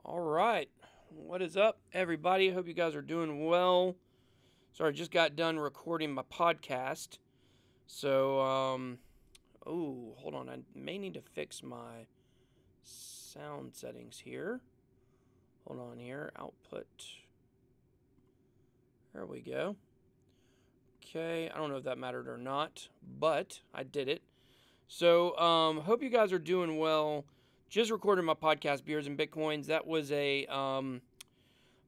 All right. What is up, everybody? Hope you guys are doing well. Sorry, I just got done recording my podcast. So, oh, hold on. I may need to fix my sound settings here. Hold on here. Output. There we go. Okay. I don't know if that mattered or not, but I did it. So, hope you guys are doing well. Just recorded my podcast, Beers and Bitcoins. That was the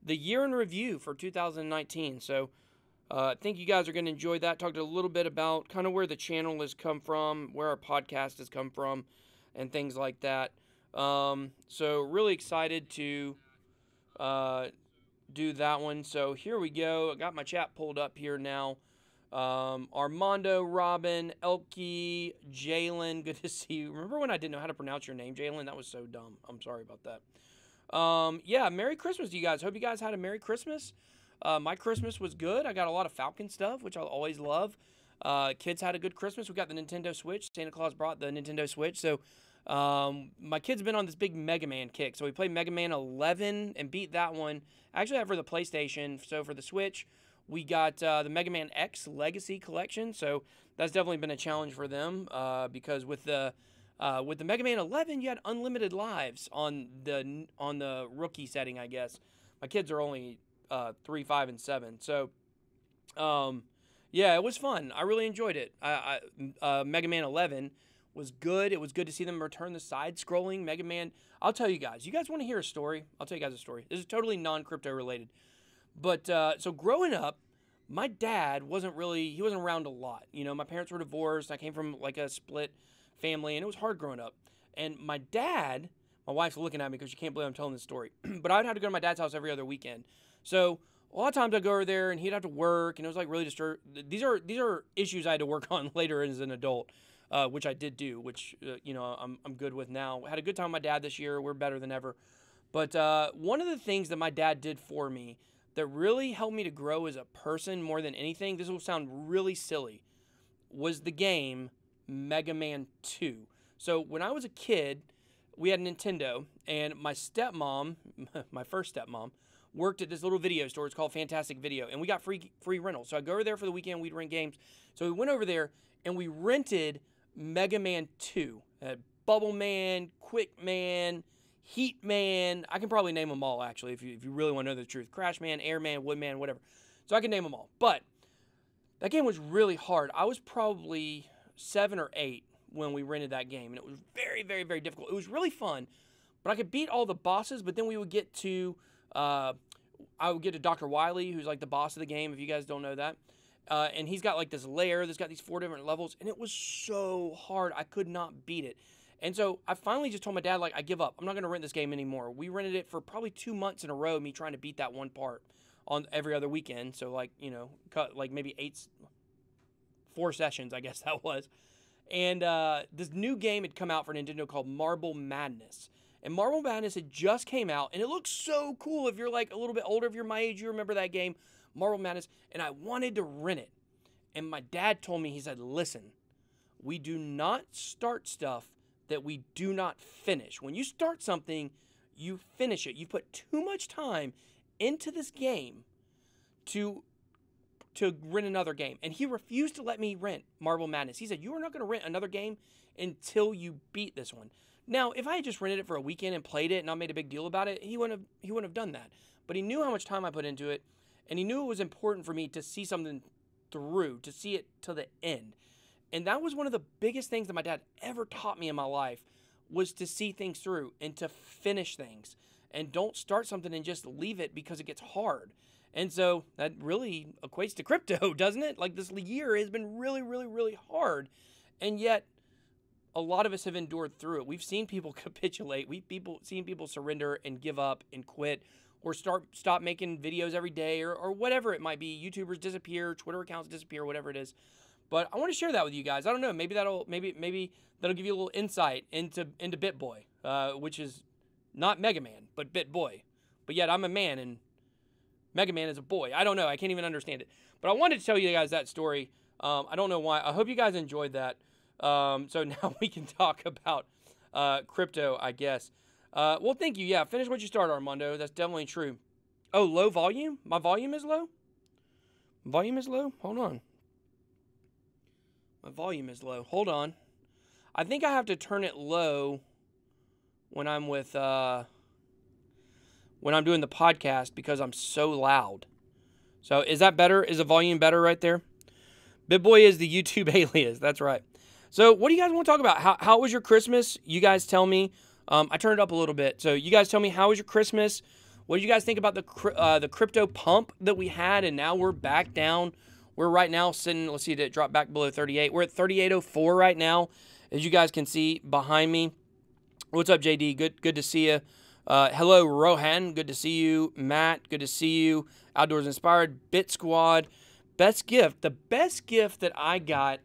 year in review for 2019. So I think you guys are going to enjoy that. Talked a little bit about kind of where the channel has come from, where our podcast has come from, and things like that. So really excited to do that one. So here we go. I got my chat pulled up here now. Armando, Robin, Elke, Jalen, good to see you. Remember when I didn't know how to pronounce your name, Jalen? That was so dumb. I'm sorry about that. Yeah, Merry Christmas to you guys. Hope you guys had a Merry Christmas. My Christmas was good. I got a lot of Falcon stuff, which I always love. Kids had a good Christmas. We got the Nintendo Switch. Santa Claus brought the Nintendo Switch. So, my kid's been on this big Mega Man kick. So we played Mega Man 11 and beat that one. I actually have for the PlayStation. So for the Switch, we got the Mega Man X Legacy Collection, so that's definitely been a challenge for them because with the Mega Man 11, you had unlimited lives on the rookie setting, I guess. My kids are only 3, 5, and 7, so yeah, it was fun. I really enjoyed it. Mega Man 11 was good. It was good to see them return the side-scrolling Mega Man. I'll tell you guys. You guys want to hear a story? I'll tell you guys a story. This is totally non-crypto related. But, so growing up, my dad wasn't around a lot. You know, my parents were divorced. I came from, like, a split family, and it was hard growing up. And my dad, my wife's looking at me because she can't believe I'm telling this story. But I'd have to go to my dad's house every other weekend. So a lot of times I'd go over there, and he'd have to work, and it was, like, really disturbing. These are issues I had to work on later as an adult, which I did do, which, you know, I'm good with now. I had a good time with my dad this year. We're better than ever. But one of the things that my dad did for me that really helped me to grow as a person more than anything, this will sound really silly, was the game Mega Man 2. So when I was a kid, we had a Nintendo, and my stepmom, my first stepmom, worked at this little video store. It's called Fantastic Video, and we got free rentals. So I'd go over there for the weekend. We'd rent games. So we went over there, and we rented Mega Man 2. Bubble Man, Quick Man, Heat Man, I can probably name them all, actually, if you really want to know the truth. Crash Man, Air Man, Wood Man, whatever. So I can name them all. But that game was really hard. I was probably 7 or 8 when we rented that game, and it was very, very, very difficult. It was really fun, but I could beat all the bosses, but then we would get to, I would get to Dr. Wily, who's like the boss of the game, if you guys don't know that. And he's got like this lair that's got these 4 different levels, and it was so hard. I could not beat it. And so I finally just told my dad, like, I give up. I'm not going to rent this game anymore. We rented it for probably 2 months in a row, me trying to beat that one part on every other weekend. So, like, you know, cut like maybe 4 sessions, I guess that was. And this new game had come out for Nintendo called Marble Madness. And Marble Madness had just came out, and it looks so cool. If you're, like, a little bit older, if you're my age, you remember that game, Marble Madness. And I wanted to rent it. And my dad told me, he said, listen, we do not start stuff that we do not finish. When you start something, you finish it. You put too much time into this game to rent another game. And he refused to let me rent Marble Madness. He said, you are not going to rent another game until you beat this one. Now, if I had just rented it for a weekend and played it and not made a big deal about it, he wouldn't have done that. But he knew how much time I put into it, and he knew it was important for me to see something through, to see it to the end. And that was one of the biggest things that my dad ever taught me in my life, was to see things through and to finish things. And don't start something and just leave it because it gets hard. And so that really equates to crypto, doesn't it? Like, this year has been really, really, really hard. And yet a lot of us have endured through it. We've seen people capitulate. We've seen people surrender and give up and quit, or stop making videos every day, or whatever it might be. YouTubers disappear, Twitter accounts disappear, whatever it is. But I want to share that with you guys. I don't know. Maybe that'll give you a little insight into BitBoy, which is not Mega Man, but BitBoy. But yet I'm a man and Mega Man is a boy. I don't know. I can't even understand it. But I wanted to tell you guys that story. I don't know why. I hope you guys enjoyed that. So now we can talk about crypto, I guess. Well, thank you. Yeah, finish what you started, Armando. That's definitely true. Oh, low volume? My volume is low? Volume is low? Hold on. My volume is low. Hold on. I think I have to turn it low when I'm with, when I'm doing the podcast because I'm so loud. So is that better? Is the volume better right there? BitBoy is the YouTube alias. That's right. So what do you guys want to talk about? How was your Christmas? You guys tell me. I turned it up a little bit. So you guys tell me, how was your Christmas? What did you guys think about the crypto pump that we had? And now we're back down. We're right now sitting, let's see, did it drop back below 38? We're at 38.04 right now, as you guys can see behind me. What's up, JD? Good to see you. Hello, Rohan. Good to see you. Matt, good to see you. Outdoors Inspired. BitSquad. Best gift. The best gift that I got,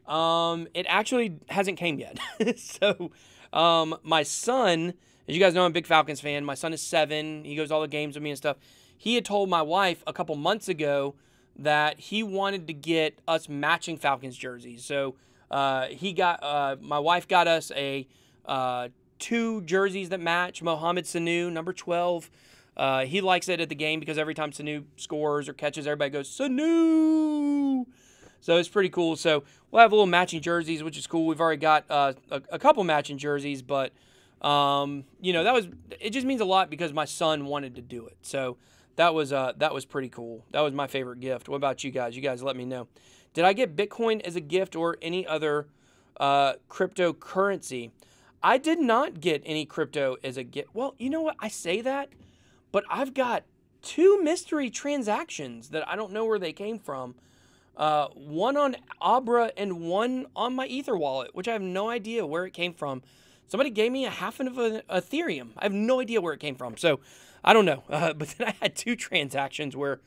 it actually hasn't came yet. So, my son, as you guys know, I'm a big Falcons fan. My son is 7. He goes to all the games with me and stuff. He had told my wife a couple months ago that he wanted to get us matching Falcons jerseys. So, my wife got us a 2 jerseys that match. Mohamed Sanu, number 12. He likes it at the game because every time Sanu scores or catches, everybody goes, Sanu! So it's pretty cool. So we'll have a little matching jerseys, which is cool. We've already got a couple matching jerseys, but, you know, it just means a lot because my son wanted to do it. So that was pretty cool. That was my favorite gift. What about you guys? You guys let me know. Did I get Bitcoin as a gift or any other cryptocurrency? I did not get any crypto as a gift. Well, you know what? I say that, but I've got 2 mystery transactions that I don't know where they came from. One on Abra and one on my Ether wallet, which I have no idea where it came from. Somebody gave me a half of an Ethereum. I have no idea where it came from. So I don't know. But then I had 2 transactions where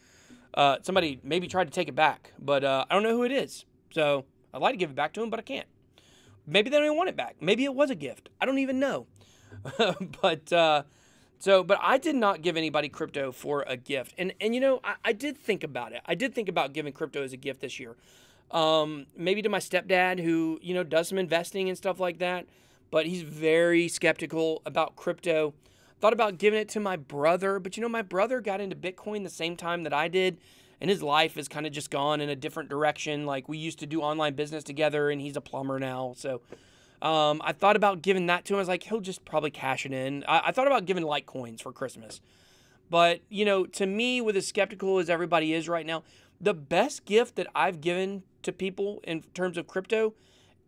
somebody maybe tried to take it back. But I don't know who it is. So I'd like to give it back to them, but I can't. Maybe they don't even want it back. Maybe it was a gift. I don't even know. But I did not give anybody crypto for a gift. And you know, I did think about it. I did think about giving crypto as a gift this year. Maybe to my stepdad who, you know, does some investing and stuff like that. But he's very skeptical about crypto. Thought about giving it to my brother. But, you know, my brother got into Bitcoin the same time that I did. And his life has kind of just gone in a different direction. Like, we used to do online business together, and he's a plumber now. So I thought about giving that to him. I was like, he'll just probably cash it in. I thought about giving Litecoins for Christmas. But, you know, to me, with as skeptical as everybody is right now, the best gift that I've given to people in terms of crypto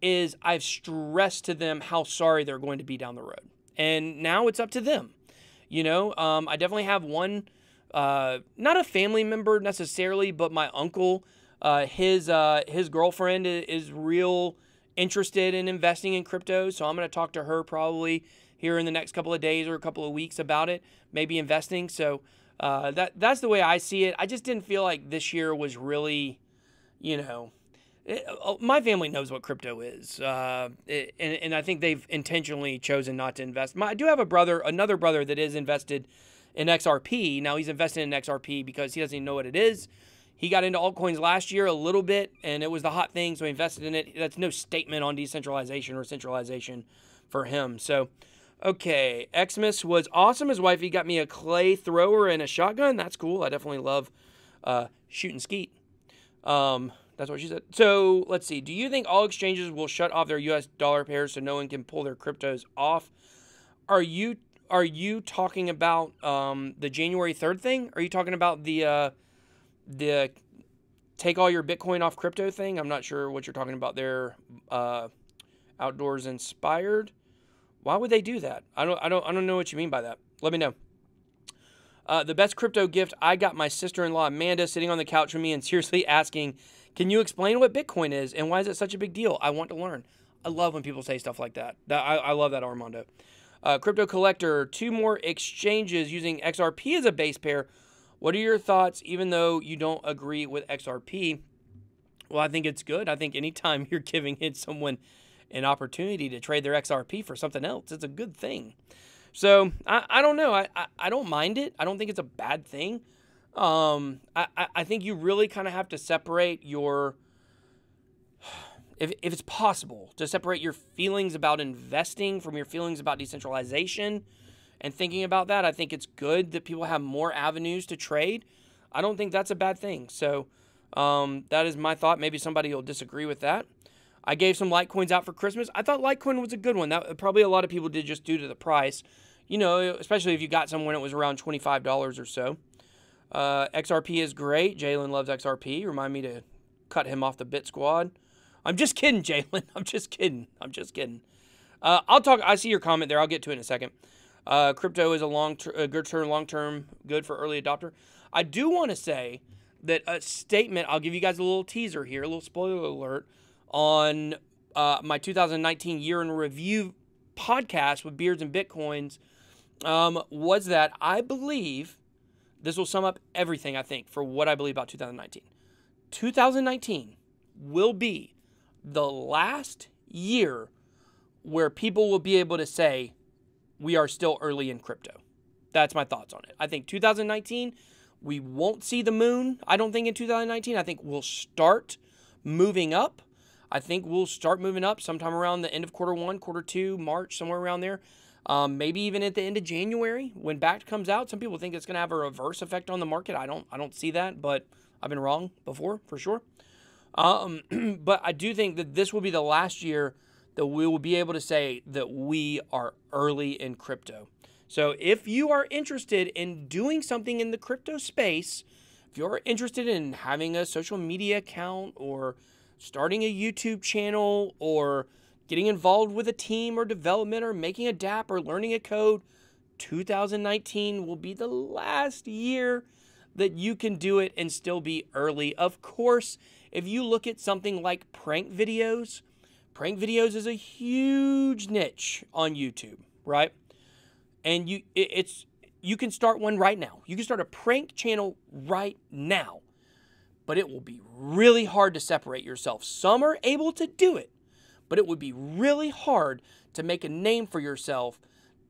is I've stressed to them how sorry they're going to be down the road. And now it's up to them. You know, I definitely have one, not a family member necessarily, but my uncle, his girlfriend is real interested in investing in crypto. So I'm going to talk to her probably here in the next couple of days or a couple of weeks about it, maybe investing. So that's the way I see it. I just didn't feel like this year was really, you know, my family knows what crypto is. And I think they've intentionally chosen not to invest. I do have another brother that is invested in XRP. Now he's invested in XRP because he doesn't even know what it is. He got into altcoins last year a little bit, and it was the hot thing, so he invested in it. That's no statement on decentralization or centralization for him. So, okay, Xmas was awesome. His wife, he got me a clay thrower and a shotgun. That's cool. I definitely love shooting skeet. That's what she said. So, let's see. Do you think all exchanges will shut off their US dollar pairs so no one can pull their cryptos off? Are you talking about the January 3rd thing? Are you talking about the take all your Bitcoin off crypto thing? I'm not sure what you're talking about there. Outdoors Inspired. Why would they do that? I don't know what you mean by that. Let me know. The best crypto gift, I got my sister-in-law Amanda sitting on the couch with me and seriously asking, can you explain what Bitcoin is and why is it such a big deal? I want to learn. I love when people say stuff like that. I love that, Armando. Crypto Collector, 2 more exchanges using XRP as a base pair. What are your thoughts, even though you don't agree with XRP? Well, I think it's good. I think anytime you're giving someone an opportunity to trade their XRP for something else, it's a good thing. So, I don't know. I don't mind it. I don't think it's a bad thing. I think you really kind of have to separate your, if it's possible, to separate your feelings about investing from your feelings about decentralization. and thinking about that. I think it's good that people have more avenues to trade. I don't think that's a bad thing. So that is my thought. Maybe somebody will disagree with that. I gave some Litecoins out for Christmas. I thought Litecoin was a good one. That probably a lot of people did just due to the price. You know, especially if you got some when it was around $25 or so. XRP is great. Jalen loves XRP. Remind me to cut him off the BitSquad. I'm just kidding, Jalen. I'm just kidding. I'll talk. I see your comment there. I'll get to it in a second. Crypto is a good term, long-term, good for early adopter. I do want to say that a statement, I'll give you guys a little teaser here, a little spoiler alert, on my 2019 year in review podcast with Beards and Bitcoins, was that I believe, this will sum up everything, I think, for what I believe about 2019. 2019 will be the last year where people will be able to say, we are still early in crypto. That's my thoughts on it. I think 2019, we won't see the moon, I don't think, in 2019. I think we'll start moving up. I think we'll start moving up sometime around the end of quarter one, quarter two, March, somewhere around there. Maybe even at the end of January when BACT comes out. Some people think it's going to have a reverse effect on the market. I don't see that, but I've been wrong before, for sure. But I do think that this will be the last year that we will be able to say that we are early in crypto. So if you are interested in doing something in the crypto space, if you're interested in having a social media account or starting a YouTube channel or getting involved with a team or development or making a dApp or learning a code, 2019 will be the last year that you can do it and still be early. Of course, if you look at something like prank videos is a huge niche on YouTube, right? And you can start one right now. You can start a prank channel right now, but it will be really hard to separate yourself. Some are able to do it, but it would be really hard to make a name for yourself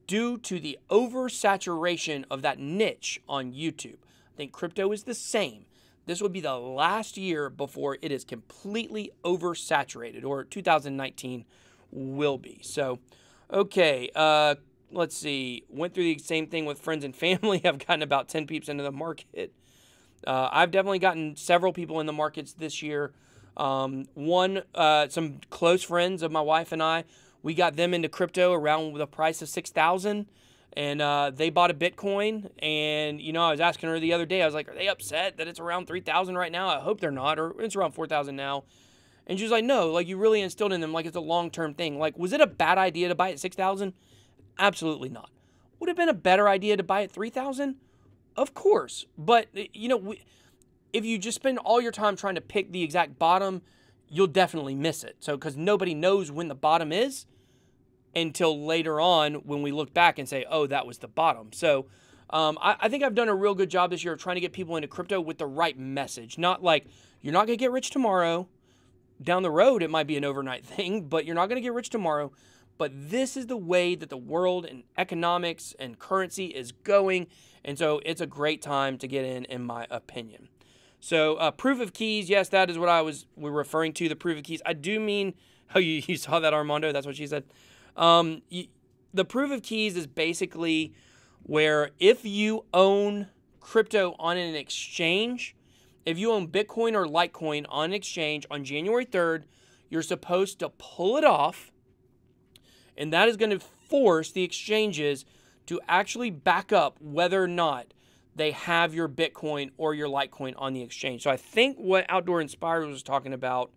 due to the oversaturation of that niche on YouTube. I think crypto is the same. This would be the last year before it is completely oversaturated, or 2019 will be. So, okay, let's see. Went through the same thing with friends and family. I've gotten about 10 peeps into the market. I've definitely gotten several people in the markets this year. Some close friends of my wife and I, we got them into crypto around the price of 6,000, and they bought a Bitcoin. And you know, I was asking her the other day, I was like, are they upset that it's around 3,000 right now? I hope they're not, or it's around 4,000 now. And she was like, no, like, you really instilled in them like it's a long-term thing. Like, was it a bad idea to buy at 6,000? Absolutely not. Would it have been a better idea to buy at 3,000? Of course. But you know, if you just spend all your time trying to pick the exact bottom, you'll definitely miss it. So, because nobody knows when the bottom is until later on when we look back and say, oh, that was the bottom. So, I think I've done a real good job this year of trying to get people into crypto with the right message. Not like, you're not going to get rich tomorrow. Down the road, it might be an overnight thing, but you're not going to get rich tomorrow. But this is the way that the world and economics and currency is going. And so it's a great time to get in my opinion. So proof of keys, yes, that is what we're referring to, the proof of keys. I do mean, oh, you saw that, Armando? That's what she said. The proof of keys is basically where if you own crypto on an exchange, if you own Bitcoin or Litecoin on an exchange on January 3rd, you're supposed to pull it off. And that is going to force the exchanges to actually back up whether or not they have your Bitcoin or your Litecoin on the exchange. So I think what Outdoor Inspired was talking about,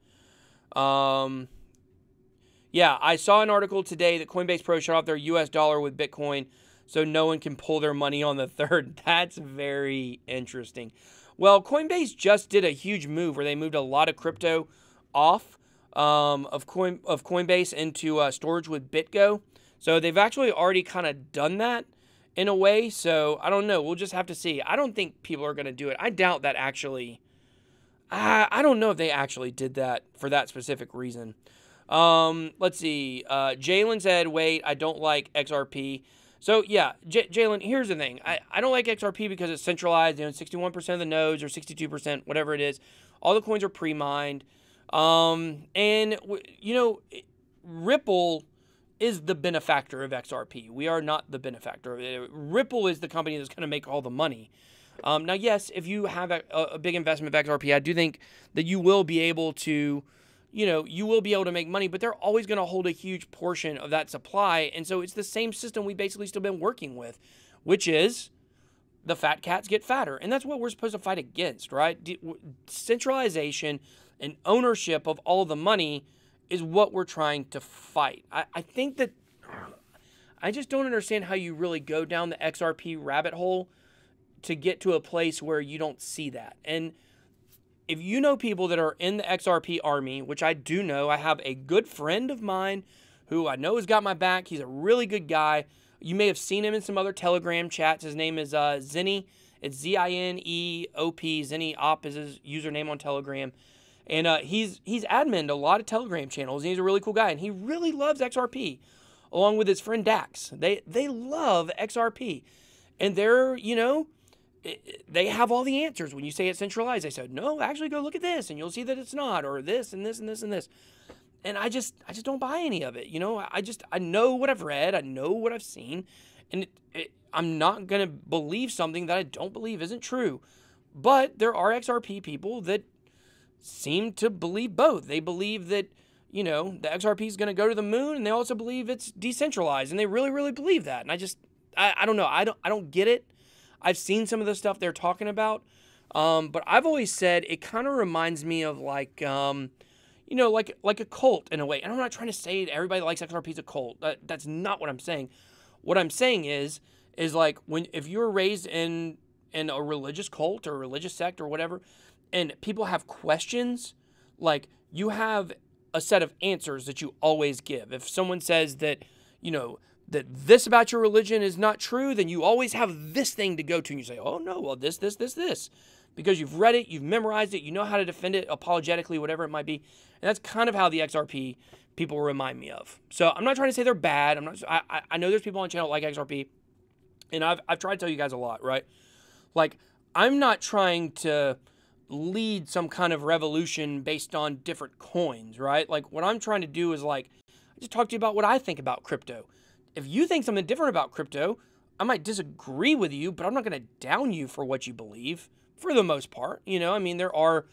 yeah, I saw an article today that Coinbase Pro shut off their US dollar with Bitcoin so no one can pull their money on the 3rd. That's very interesting. Well, Coinbase just did a huge move where they moved a lot of crypto off of Coinbase into storage with BitGo. So they've actually already kind of done that in a way. So I don't know. We'll just have to see. I don't think people are going to do it. I doubt that actually. I don't know if they actually did that for that specific reason. Let's see. Jalen said, wait, I don't like XRP. So yeah, Jalen, here's the thing. I don't like XRP because it's centralized. 61% of the nodes or 62%, whatever it is. All the coins are pre-mined. And, Ripple is the benefactor of XRP. We are not the benefactor. Ripple is the company that's going to make all the money. Now, yes, if you have a big investment of XRP, I do think that you will be able to, you will be able to make money, but they're always going to hold a huge portion of that supply. And so it's the same system we basically still been working with, which is the fat cats get fatter. And that's what we're supposed to fight against, right? Centralization and ownership of all the money is what we're trying to fight. I think that I just don't understand how you really go down the XRP rabbit hole to get to a place where you don't see that. And if you know people that are in the XRP army, which I do know, I have a good friend of mine who I know has got my back. He's a really good guy. You may have seen him in some other Telegram chats. His name is Zenny. It's Z-I-N-E-O-P. Zenny Op is his username on Telegram. And he's adminned a lot of Telegram channels, and he's a really cool guy. And he really loves XRP, along with his friend Dax. They love XRP. And they're, they have all the answers. When you say it's centralized, they said, no, actually go look at this, and you'll see that it's not, or this, and this, and this, and this. And I just don't buy any of it. I know what I've read. I know what I've seen. And I'm not going to believe something that I don't believe isn't true. But there are XRP people that seem to believe both. They believe that, the XRP is going to go to the moon, and they also believe it's decentralized, and they really, really believe that. And I don't know. I don't get it. I've seen some of the stuff they're talking about, but I've always said it kind of reminds me of like a cult in a way. And I'm not trying to say that everybody that likes XRP is a cult. That's not what I'm saying. What I'm saying is like if you're raised in a religious cult or a religious sect or whatever, and people have questions, like you have a set of answers that you always give. If someone says that, that this about your religion is not true, then you always have this thing to go to, and you say, oh no, well this, because you've read it, you've memorized it, you know how to defend it apologetically, whatever it might be. And that's kind of how the XRP people remind me of. So I'm not trying to say they're bad. I know there's people on the channel like XRP, and I've tried to tell you guys a lot, right? Like, I'm not trying to lead some kind of revolution based on different coins, right? Like, what I'm trying to do is, like, I just talk to you about what I think about crypto. If you think something different about crypto, I might disagree with you, but I'm not going to down you for what you believe, for the most part. There are,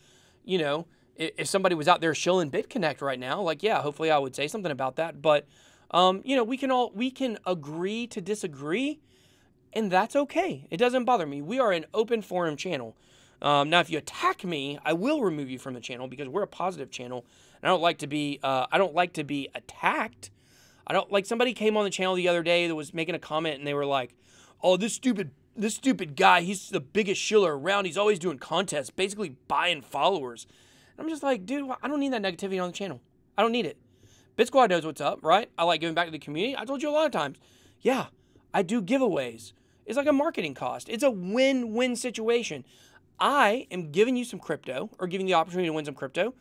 if somebody was out there shilling BitConnect right now, like, yeah, hopefully I would say something about that. But, we can agree to disagree, and that's okay. It doesn't bother me. We are an open forum channel. Now, if you attack me, I will remove you from the channel because we're a positive channel. And I don't like to be attacked. Somebody came on the channel the other day that was making a comment, and they were like, oh, this stupid guy, he's the biggest shiller around. He's always doing contests, basically buying followers. And I'm just like, dude, I don't need that negativity on the channel. I don't need it. BitSquad knows what's up, right? I like giving back to the community. I told you a lot of times. Yeah, I do giveaways. It's like a marketing cost. It's a win-win situation. I am giving you some crypto, or giving the opportunity to win some crypto,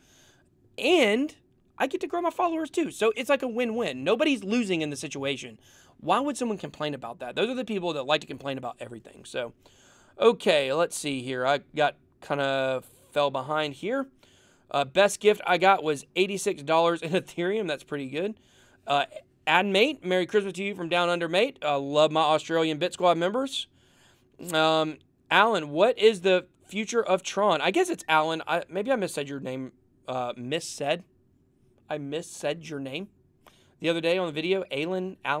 and I get to grow my followers too. So it's like a win-win. Nobody's losing in the situation. Why would someone complain about that? Those are the people that like to complain about everything. So, okay, let's see here. I got kind of fell behind here. Best gift I got was $86 in Ethereum. That's pretty good. Admate, Merry Christmas to you from Down Under, mate. Love my Australian BitSquad members. Alan, what is the future of Tron? I guess it's Alan. Maybe I missaid your name. I missaid your name the other day on the video. Alien? I'm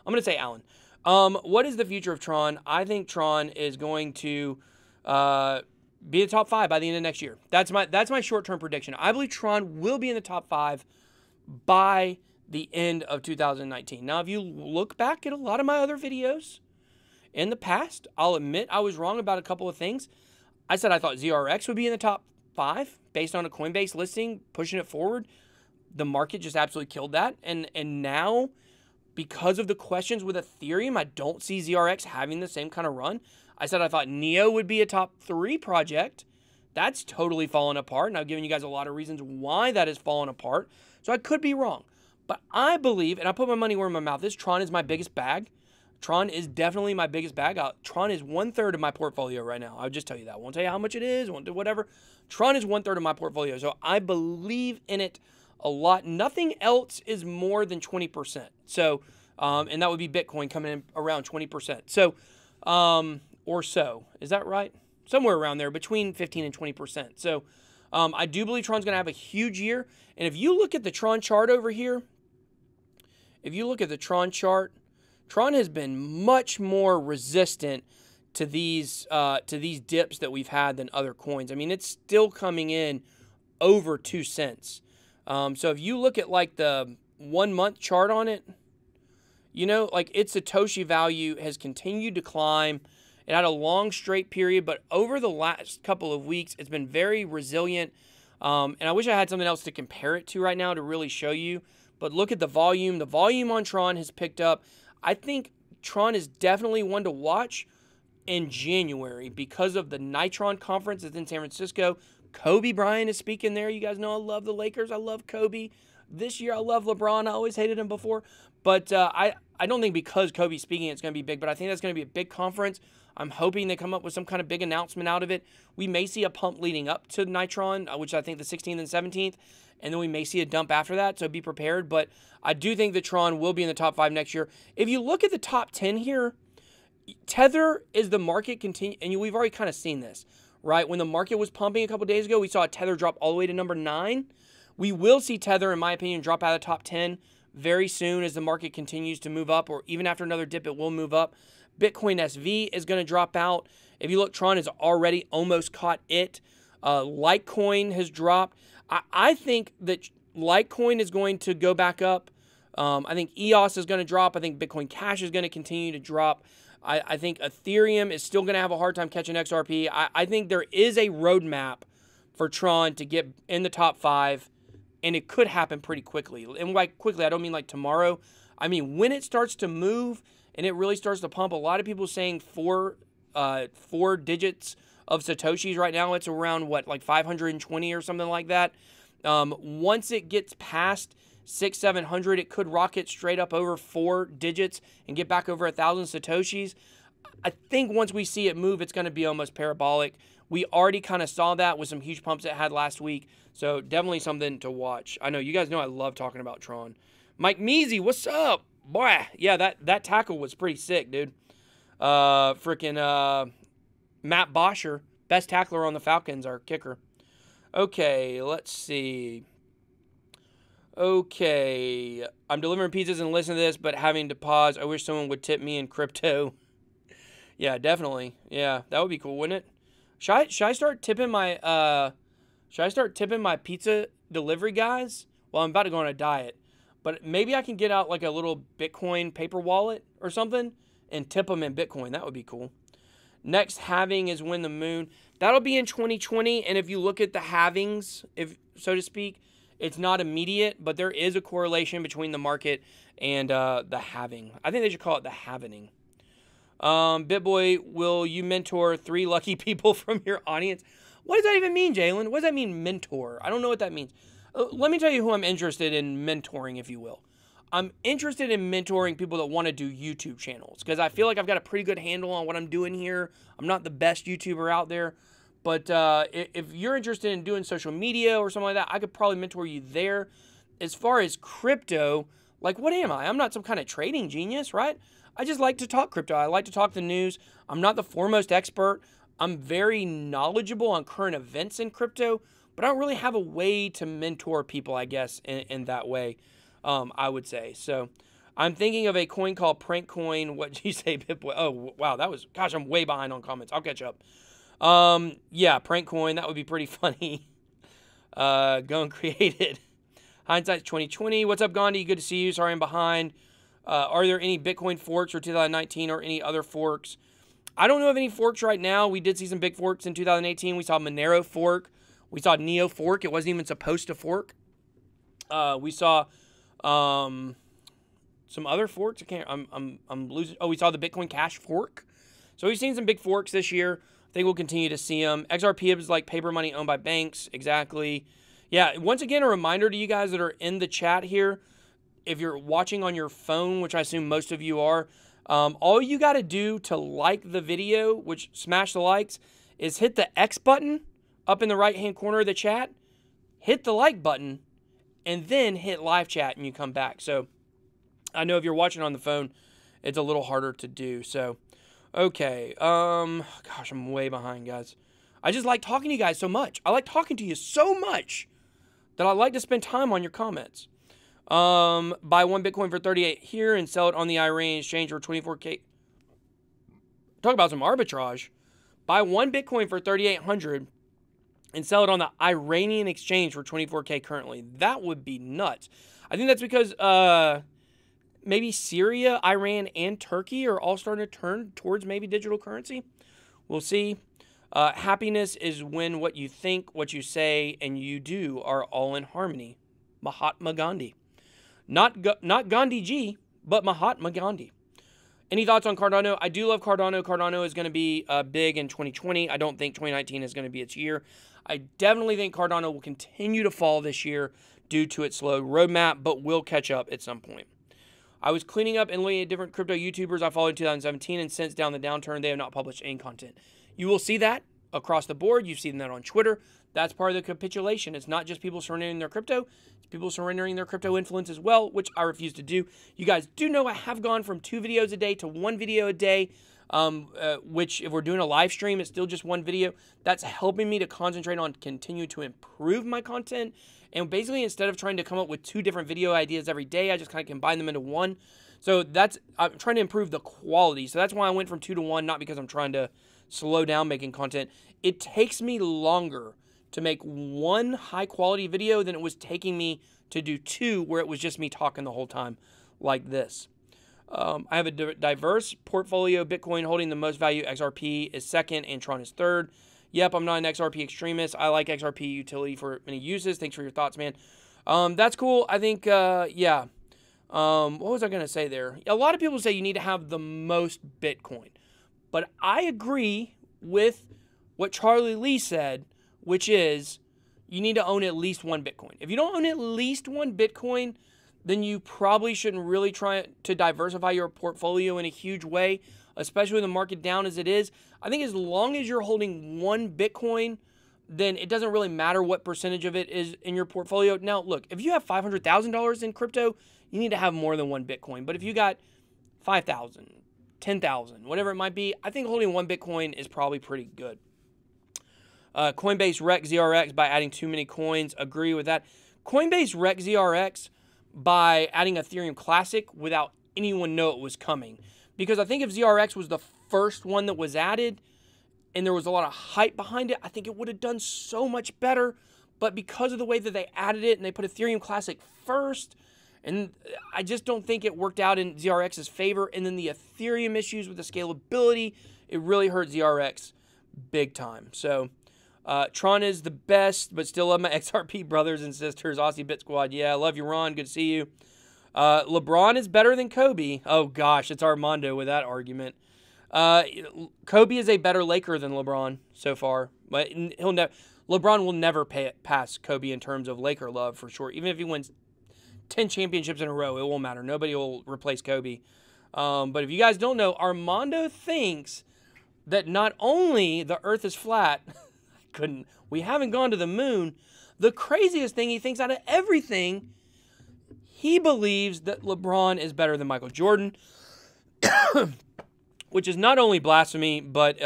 going to say Alan. What is the future of Tron? I think Tron is going to be in the top 5 by the end of next year. That's my short-term prediction. I believe Tron will be in the top 5 by the end of 2019. Now, if you look back at a lot of my other videos in the past, I'll admit I was wrong about a couple of things. I said I thought ZRX would be in the top 5 based on a Coinbase listing, pushing it forward. The market just absolutely killed that. And now, because of the questions with Ethereum, I don't see ZRX having the same kind of run. I said I thought Neo would be a top 3 project. That's totally fallen apart, and I've given you guys a lot of reasons why that has fallen apart. So I could be wrong. But I believe, and I put my money where my mouth is, Tron is my biggest bag. Tron is definitely my biggest bag. Tron is 1/3 of my portfolio right now. I'll just tell you that. I won't tell you how much it is, won't do whatever. Tron is 1/3 of my portfolio. So I believe in it a lot. Nothing else is more than 20%. So, and that would be Bitcoin coming in around 20%. So, or so. Is that right? Somewhere around there, between 15 and 20%. So, I do believe Tron's going to have a huge year. And if you look at the Tron chart over here, if you look at the Tron chart, Tron has been much more resistant to these dips that we've had than other coins. I mean, it's still coming in over 2 cents. So if you look at like the 1 month chart on it, you know, like its Satoshi value has continued to climb. It had a long straight period, but over the last couple of weeks, it's been very resilient. And I wish I had something else to compare it to right now to really show you. But look at the volume. The volume on Tron has picked up. I think Tron is definitely one to watch in January because of the Nitron conference that's in San Francisco. Kobe Bryant is speaking there. You guys know I love the Lakers. I love Kobe. This year I love LeBron. I always hated him before. But I don't think because Kobe's speaking it's going to be big, but I think that's going to be a big conference. I'm hoping they come up with some kind of big announcement out of it. We may see a pump leading up to Nitron, which I think the 16th and 17th, and then we may see a dump after that, so be prepared. But I do think that Tron will be in the top 5 next year. If you look at the top 10 here, Tether is the market continue, and we've already kind of seen this, right? When the market was pumping a couple days ago, we saw Tether drop all the way to number 9. We will see Tether, in my opinion, drop out of the top 10 very soon as the market continues to move up, or even after another dip, it will move up. Bitcoin SV is going to drop out. If you look, Tron has already almost caught it. Litecoin has dropped. I think that Litecoin is going to go back up. I think EOS is going to drop. I think Bitcoin Cash is going to continue to drop. I think Ethereum is still going to have a hard time catching XRP. I think there is a roadmap for Tron to get in the top 5, and it could happen pretty quickly. And by quickly, I don't mean like tomorrow. I mean when it starts to move and it really starts to pump. A lot of people saying 4 digits of Satoshis right now. It's around, what, like 520 or something like that. Once it gets past 600-700, it could rocket straight up over 4 digits and get back over 1,000 Satoshis. I think once we see it move, it's going to be almost parabolic. We already kind of saw that with some huge pumps it had last week. So definitely something to watch. I know you guys know I love talking about Tron. Mike Measy, what's up? Boy, yeah, that tackle was pretty sick, dude. Freaking Matt Bosher, best tackler on the Falcons, our kicker. Okay, let's see. Okay, I'm delivering pizzas and listening to this, but having to pause. I wish someone would tip me in crypto. Yeah, definitely. Yeah, that would be cool, wouldn't it? Should I start tipping my pizza delivery guys? Well, I'm about to go on a diet, but maybe I can get out like a little Bitcoin paper wallet or something and tip them in Bitcoin. That would be cool. Next halving is when the moon. That'll be in 2020, and if you look at the halvings, if so to speak, it's not immediate, but there is a correlation between the market and the halving. I think they should call it the halvening. BitBoy, will you mentor 3 lucky people from your audience? What does that even mean, Jalen? What does that mean, mentor? I don't know what that means. Let me tell you who I'm interested in mentoring, if you will. I'm interested in mentoring people that want to do YouTube channels because I feel like I've got a pretty good handle on what I'm doing here. I'm not the best YouTuber out there, but if you're interested in doing social media or something like that, I could probably mentor you there. As far as crypto, like what am I? I'm not some kind of trading genius, right? I just like to talk crypto. I like to talk the news. I'm not the foremost expert. I'm very knowledgeable on current events in crypto, but I don't really have a way to mentor people, I guess, in that way, I would say. So I'm thinking of a coin called Prank Coin. What did you say, BitBoy? Oh, wow, that was, gosh, I'm way behind on comments. I'll catch up. Yeah, Prank Coin, that would be pretty funny. Go and create it. Hindsight's 2020. What's up, Gandhi? Good to see you. Sorry I'm behind. Are there any Bitcoin forks for 2019 or any other forks? I don't know of any forks right now. We did see some big forks in 2018. We saw Monero fork. We saw Neo fork. It wasn't even supposed to fork. We saw some other forks. I'm losing. Oh, we saw the Bitcoin Cash fork. So we've seen some big forks this year. I think we'll continue to see them. XRP is like paper money owned by banks. Exactly. Yeah. Once again, a reminder to you guys that are in the chat here. If you're watching on your phone, which I assume most of you are, all you got to do to like the video, which smash the likes, is hit the X button up in the right-hand corner of the chat, hit the like button, and then hit live chat and you come back. So I know if you're watching on the phone, it's a little harder to do. So, okay. Gosh, I'm way behind, guys. I just like talking to you guys so much. I like talking to you so much that I like to spend time on your comments. Buy 1 Bitcoin for 38 here and sell it on the Iranian exchange for 24K. Talk about some arbitrage. Buy 1 Bitcoin for 3,800 and sell it on the Iranian exchange for 24K currently. That would be nuts. I think that's because maybe Syria, Iran, and Turkey are all starting to turn towards maybe digital currency. We'll see. Happiness is when what you think, what you say, and you do are all in harmony. Mahatma Gandhi. Not Gandhi G, but Mahatma Gandhi. Any thoughts on Cardano? I do love Cardano. Cardano is going to be big in 2020. I don't think 2019 is going to be its year. I definitely think Cardano will continue to fall this year due to its slow roadmap, but will catch up at some point. I was cleaning up and looking at different crypto YouTubers I followed in 2017, and since down the downturn, they have not published any content. You will see that across the board. You've seen that on Twitter. That's part of the capitulation. It's not just people surrendering their crypto. It's people surrendering their crypto influence as well, which I refuse to do. You guys do know I have gone from 2 videos a day to 1 video a day, which if we're doing a live stream, it's still just 1 video. That's helping me to concentrate on continue to improve my content. And basically, instead of trying to come up with 2 different video ideas every day, I just kind of combine them into 1. So I'm trying to improve the quality. So that's why I went from 2 to 1, not because I'm trying to slow down making content. It takes me longer to make 1 high quality video than it was taking me to do 2 where it was just me talking the whole time like this. I have a diverse portfolio. Bitcoin holding the most value. XRP is second and Tron is third. Yep, I'm not an XRP extremist. I like XRP utility for many uses. Thanks for your thoughts, man. That's cool. I think, yeah. What was I going to say there? A lot of people say you need to have the most Bitcoin. But I agree with what Charlie Lee said, which is you need to own at least 1 Bitcoin. If you don't own at least 1 Bitcoin, then you probably shouldn't really try to diversify your portfolio in a huge way, especially with the market down as it is. I think as long as you're holding 1 Bitcoin, then it doesn't really matter what percentage of it is in your portfolio. Now, look, if you have $500,000 in crypto, you need to have more than 1 Bitcoin. But if you got 5,000, 10,000, whatever it might be, I think holding 1 Bitcoin is probably pretty good. Coinbase wrecked ZRX by adding too many coins. Agree with that. Coinbase wrecked ZRX by adding Ethereum Classic without anyone know it was coming. Because I think if ZRX was the first one that was added and there was a lot of hype behind it, I think it would have done so much better. But because of the way that they added it and they put Ethereum Classic first, and I just don't think it worked out in ZRX's favor. And then the Ethereum issues with the scalability, it really hurt ZRX big time. So Tron is the best, but still love my XRP brothers and sisters. Aussie BitSquad, yeah, I love you, Ron. Good to see you. LeBron is better than Kobe. Oh, gosh, it's Armando with that argument. Kobe is a better Laker than LeBron so far. But LeBron will never pass Kobe in terms of Laker love, for sure. Even if he wins 10 championships in a row, it won't matter. Nobody will replace Kobe. But if you guys don't know, Armando thinks that not only the earth is flat, we haven't gone to the moon. The craziest thing, he thinks out of everything, he believes that LeBron is better than Michael Jordan, which is not only blasphemy, but,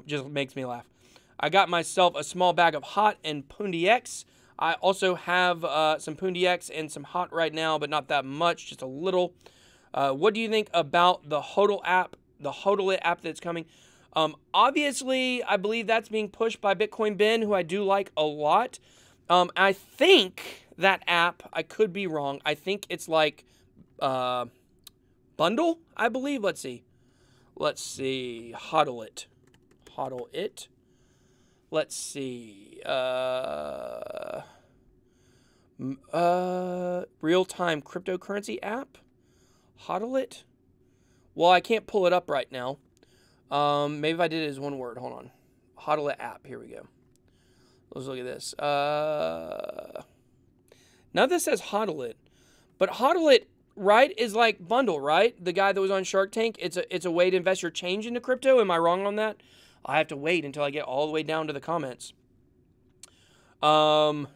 just makes me laugh. I got myself a small bag of hot and Pundi X. I also have some Pundi X and some hot right now, but not that much, just a little. What do you think about the HODL app, the HODL app that's coming? Obviously, I believe that's being pushed by Bitcoin Ben, who I do like a lot. I think that app, I could be wrong. I think it's like Bundle, I believe. Let's see. HODL it. HODL it. Let's see. Real-time cryptocurrency app. HODL it. Well, I can't pull it up right now. Maybe if I did it as one word. Hold on. HODL it app. Here we go. Let's look at this. Now this says HODL it. But HODL it, right, is like Bundle, right? The guy that was on Shark Tank. It's a way to invest your change into crypto. Am I wrong on that? I have to wait until I get all the way down to the comments. I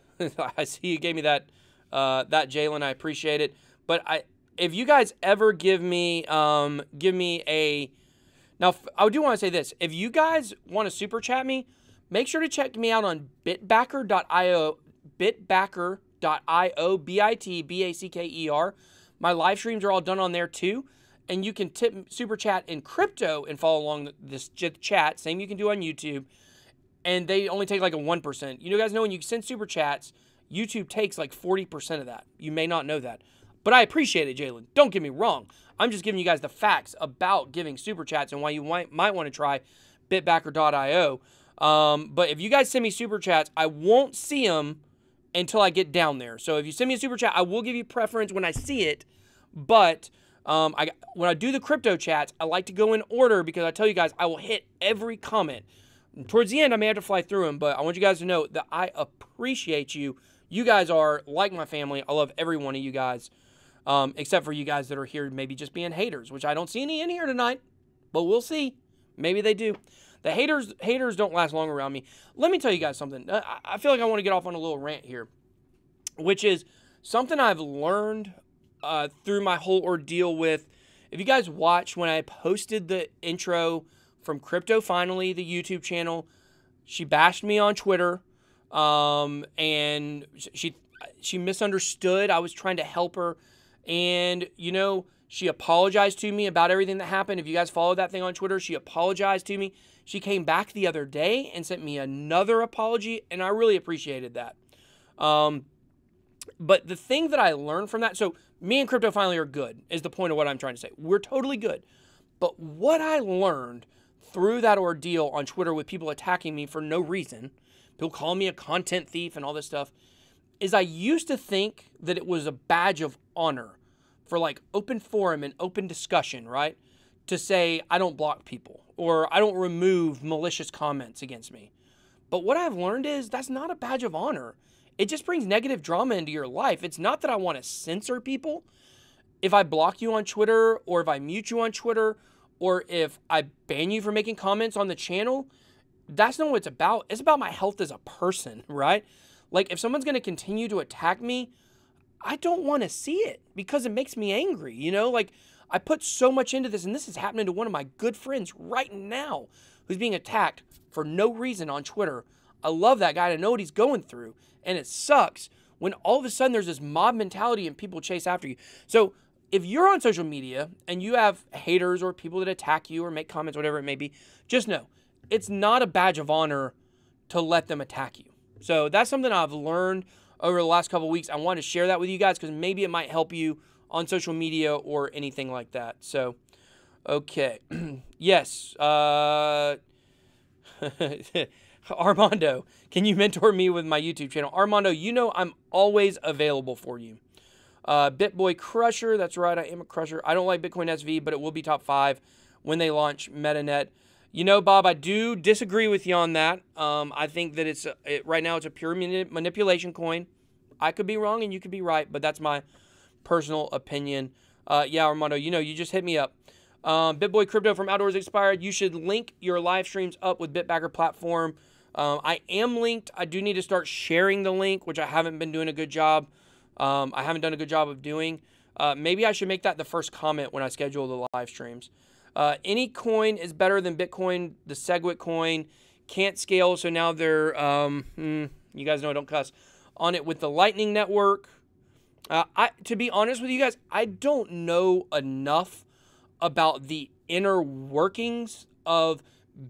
see you gave me that that, Jalen. I appreciate it. But if you guys ever give me a, now I do want to say this: if you guys want to super chat me, make sure to check me out on bitbacker.io, bitbacker.io, BITBACKER. My live streams are all done on there too. And you can super chat in crypto and follow along this chat. Same you can do on YouTube. And they only take like a 1%. You guys know when you send super chats, YouTube takes like 40% of that. You may not know that. But I appreciate it, Jalen. Don't get me wrong. I'm just giving you guys the facts about giving super chats and why you might want to try bitbacker.io. But if you guys send me super chats, I won't see them until I get down there. So if you send me a super chat, I will give you preference when I see it. But when I do the crypto chats, I like to go in order because I tell you guys, I will hit every comment. And towards the end, I may have to fly through them, but I want you guys to know that I appreciate you. You guys are like my family. I love every one of you guys, except for you guys that are here maybe just being haters, which I don't see any in here tonight, but we'll see. Maybe they do. The haters don't last long around me. Let me tell you guys something. I feel like I want to get off on a little rant here, which is something I've learned through my whole ordeal with, if you guys watch when I posted the intro from Crypto Finally, the YouTube channel, she bashed me on Twitter, and she misunderstood. I was trying to help her, and she apologized to me about everything that happened. If you guys followed that thing on Twitter, she apologized to me. She came back the other day and sent me another apology, and I really appreciated that. But the thing that I learned from that, so me and Crypto Finally are good, is the point of what I'm trying to say. We're totally good. But what I learned through that ordeal on Twitter with people attacking me for no reason, people calling me a content thief and all this stuff, is I used to think that it was a badge of honor for like open forum and open discussion, right? To say I don't block people or I don't remove malicious comments against me. But what I've learned is that's not a badge of honor. It just brings negative drama into your life. It's not that I want to censor people. If I block you on Twitter or if I mute you on Twitter or if I ban you for making comments on the channel, that's not what it's about. It's about my health as a person, right? Like if someone's going to continue to attack me, I don't want to see it because it makes me angry. Like I put so much into this, and this is happening to one of my good friends right now who's being attacked for no reason on Twitter. I love that guy. I know what he's going through. And it sucks when all of a sudden there's this mob mentality and people chase after you. So if you're on social media and you have haters or people that attack you or make comments, whatever it may be, just know it's not a badge of honor to let them attack you. So that's something I've learned over the last couple of weeks. I want to share that with you guys because maybe it might help you on social media or anything like that. So, okay. Yes. Armando, can you mentor me with my YouTube channel? Armando, I'm always available for you. BitBoy Crusher, that's right, I am a crusher. I don't like Bitcoin SV, but it will be top 5 when they launch MetaNet. Bob, I do disagree with you on that. I think that right now it's a pure manipulation coin. I could be wrong and you could be right, but that's my personal opinion. Yeah, Armando, you just hit me up. BitBoy Crypto from Outdoors Expired. You should link your live streams up with Bitbacker platform. I am linked. I do need to start sharing the link, which I haven't been doing a good job. I haven't done a good job of doing. Maybe I should make that the first comment when I schedule the live streams. Any coin is better than Bitcoin. The Segwit coin can't scale, so now they're, you guys know I don't cuss, on it with the Lightning Network. To be honest with you guys, I don't know enough about the inner workings of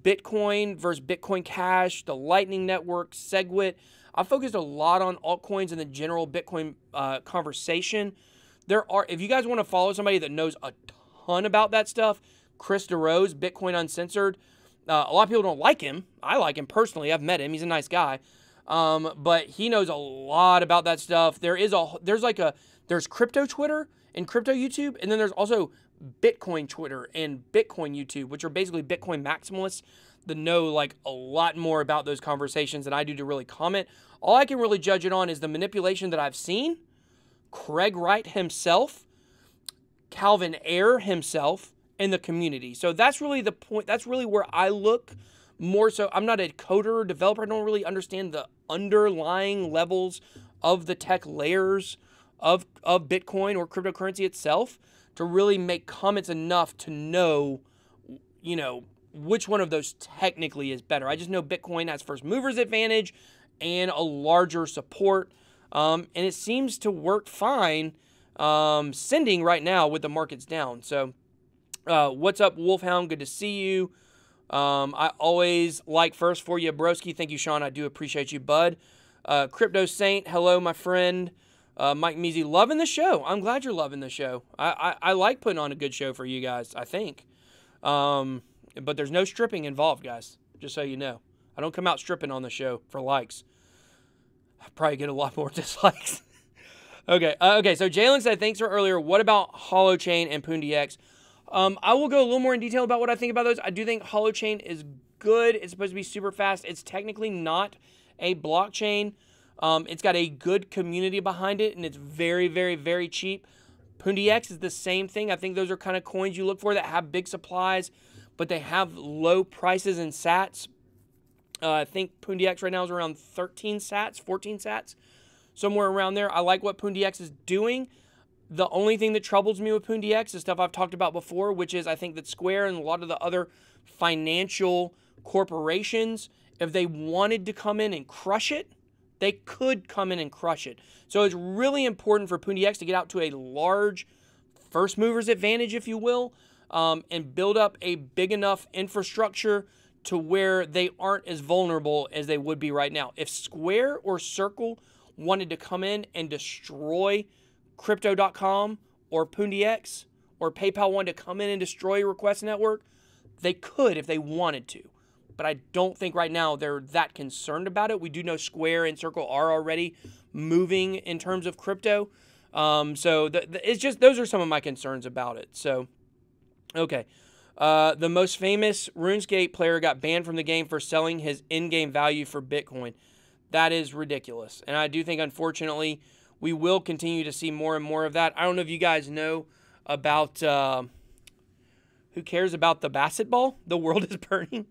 Bitcoin versus Bitcoin Cash, the Lightning Network, Segwit. I focused a lot on altcoins and the general Bitcoin conversation. If you guys want to follow somebody that knows a ton about that stuff, Chris DeRose, Bitcoin Uncensored. A lot of people don't like him. I like him personally. I've met him. He's a nice guy. But he knows a lot about that stuff. There's crypto Twitter and crypto YouTube, and then there's also Bitcoin Twitter and Bitcoin YouTube, which are basically Bitcoin maximalists that know like a lot more about those conversations than I do to really comment. All I can really judge it on is the manipulation that I've seen. Craig Wright himself, Calvin Ayre himself, and the community. So that's really the point. That's really where I look more so. I'm not a coder or developer. I don't really understand the underlying levels of the tech layers of Bitcoin or cryptocurrency itself to really make comments enough to know, you know, which one of those technically is better. I just know Bitcoin has first movers advantage and a larger support, and it seems to work fine sending right now with the markets down. So what's up, Wolfhound? Good to see you. I always like first for you, broski. Thank you, Sean. I do appreciate you, bud. Crypto Saint, hello, my friend. Mike Measy, loving the show. I'm glad you're loving the show. I like putting on a good show for you guys, I think. But there's no stripping involved, guys, just so you know. I don't come out stripping on the show for likes. I probably get a lot more dislikes. Okay, so Jalen said, thanks for earlier. What about Holochain and PoonDX? I will go a little more in detail about what I think about those. I do think Holochain is good. It's supposed to be super fast. It's technically not a blockchain. It's got a good community behind it, and it's very, very, very cheap. PoonDX is the same thing. I think those are kind of coins you look for that have big supplies, but they have low prices in sats. I think PoonDX right now is around 13 sats, 14 sats, somewhere around there. I like what PoonDX is doing. The only thing that troubles me with PoonDX is stuff I've talked about before, which is I think that Square and a lot of the other financial corporations, if they wanted to come in and crush it, they could come in and crush it. So it's really important for PoonDX to get out to a large first mover's advantage, if you will, and build up a big enough infrastructure to where they aren't as vulnerable as they would be right now. If Square or Circle wanted to come in and destroy Crypto.com or PoonDX, or PayPal wanted to come in and destroy Request Network, they could if they wanted to. But I don't think right now they're that concerned about it. We do know Square and Circle are already moving in terms of crypto. So it's just, those are some of my concerns about it. So, okay. The most famous RuneScape player got banned from the game for selling his in-game value for Bitcoin. That is ridiculous. And I do think, unfortunately, we will continue to see more and more of that. I don't know if you guys know about, who cares about the basket ball? The world is burning.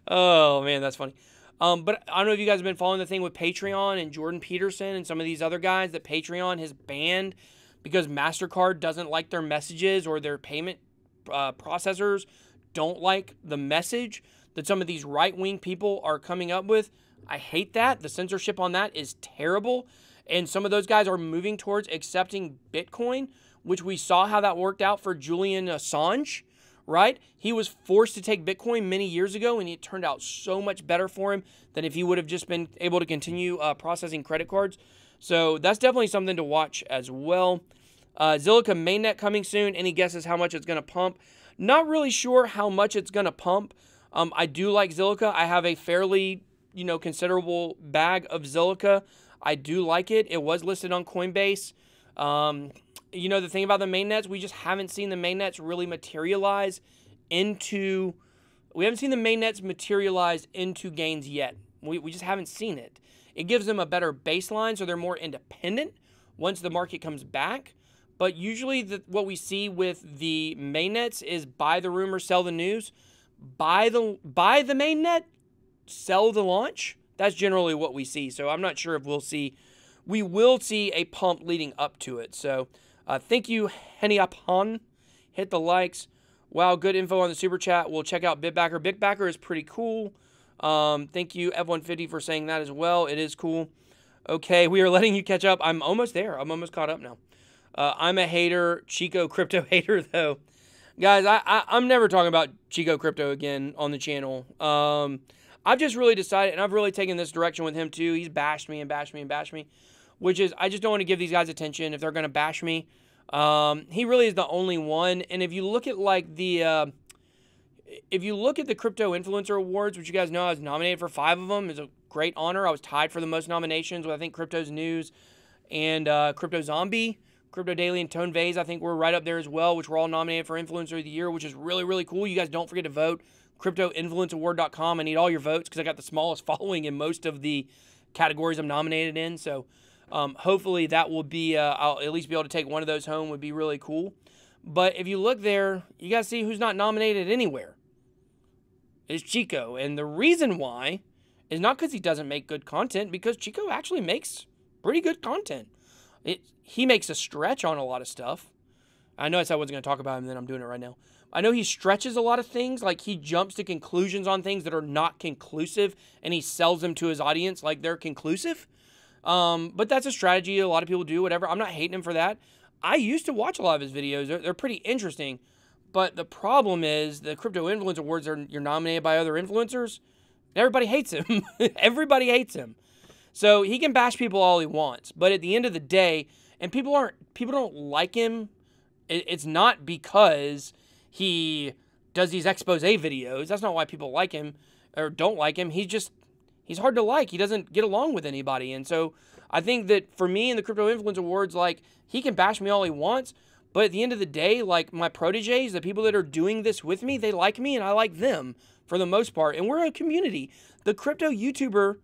Oh, man, that's funny. But I don't know if you guys have been following the thing with Patreon and Jordan Peterson and some of these other guys that Patreon has banned because MasterCard doesn't like their messages, or their payment processors don't like the message that some of these right-wing people are coming up with. I hate that. The censorship on that is terrible. And some of those guys are moving towards accepting Bitcoin, which we saw how that worked out for Julian Assange, right? He was forced to take Bitcoin many years ago, and it turned out so much better for him than if he would have just been able to continue processing credit cards. So that's definitely something to watch as well. Zilliqa mainnet coming soon. Any guesses how much it's going to pump? Not really sure how much it's going to pump. I do like Zilliqa. I have a fairly, considerable bag of Zilliqa. I do like it. It was listed on Coinbase. The thing about the mainnets, we just haven't seen the mainnets really materialize into... We haven't seen the mainnets materialize into gains yet. We just haven't seen it. It gives them a better baseline, so they're more independent once the market comes back. But usually what we see with the mainnets is buy the rumor, sell the news. Buy the mainnet, sell the launch. That's generally what we see. So I'm not sure if we will see a pump leading up to it. So thank you, Henny Upon. Hit the likes. Wow, good info on the super chat. We'll check out BitBacker. BitBacker is pretty cool. Thank you, F150, for saying that as well. It is cool. Okay, we are letting you catch up. I'm almost there. I'm almost caught up now. I'm a hater, Chico crypto hater, though. Guys, I'm never talking about Chico crypto again on the channel. I've just really decided, and I've really taken this direction with him too. He's bashed me and bashed me and bashed me, which is I just don't want to give these guys attention if they're going to bash me. He really is the only one. And if you look at the Crypto Influencer Awards, which you guys know I was nominated for 5 of them, it's a great honor. I was tied for the most nominations with, I think, Crypto's News and Crypto Zombie. Crypto Daily and Tone Vase, I think, we're right up there as well, which were all nominated for Influencer of the Year, which is really, really cool. You guys don't forget to vote. CryptoInfluenceAward.com. I need all your votes because I got the smallest following in most of the categories I'm nominated in. So hopefully that will be, I'll at least be able to take one of those home, would be really cool. But if you look there, you guys see who's not nominated anywhere. It's Chico. And the reason why is not because he doesn't make good content, because Chico actually makes pretty good content. he makes a stretch on a lot of stuff. I know I said I wasn't going to talk about him, then I'm doing it right now. I know he stretches a lot of things, like he jumps to conclusions on things that are not conclusive, and he sells them to his audience like they're conclusive. But that's a strategy a lot of people do, whatever. I'm not hating him for that. I used to watch a lot of his videos. They're pretty interesting. But the problem is the crypto influencer awards you're nominated by other influencers. Everybody hates him. Everybody hates him. So he can bash people all he wants. But at the end of the day, and people don't like him. It's not because he does these expose videos. That's not why people like him or don't like him. He's hard to like. He doesn't get along with anybody. And so I think that for me in the Crypto Influence Awards, like, he can bash me all he wants, but at the end of the day, like, my proteges, the people that are doing this with me, they like me and I like them for the most part. And we're a community. The crypto YouTuber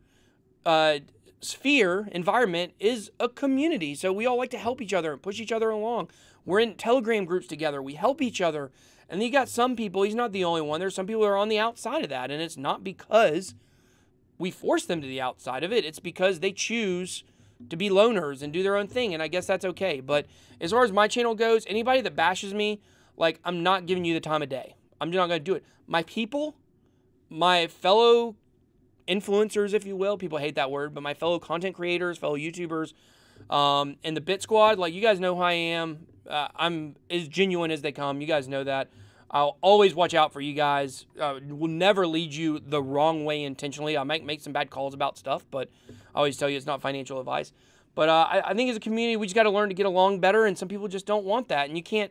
sphere environment is a community. So we all like to help each other and push each other along. We're in Telegram groups together. We help each other. And then you got some people, he's not the only one. There's some people who are on the outside of that. And it's not because we force them to the outside of it. It's because they choose to be loners and do their own thing. And I guess that's okay. But as far as my channel goes, anybody that bashes me, like, I'm not giving you the time of day. I'm not going to do it. My people, my fellow influencers, if you will, people hate that word, but my fellow content creators, fellow YouTubers, and the BitSquad, like, you guys know who I am. I'm as genuine as they come. You guys know that. I'll always watch out for you guys. Will never lead you the wrong way intentionally. I might make some bad calls about stuff, but I always tell you it's not financial advice. But I think as a community, we just got to learn to get along better, and some people just don't want that. And you can't...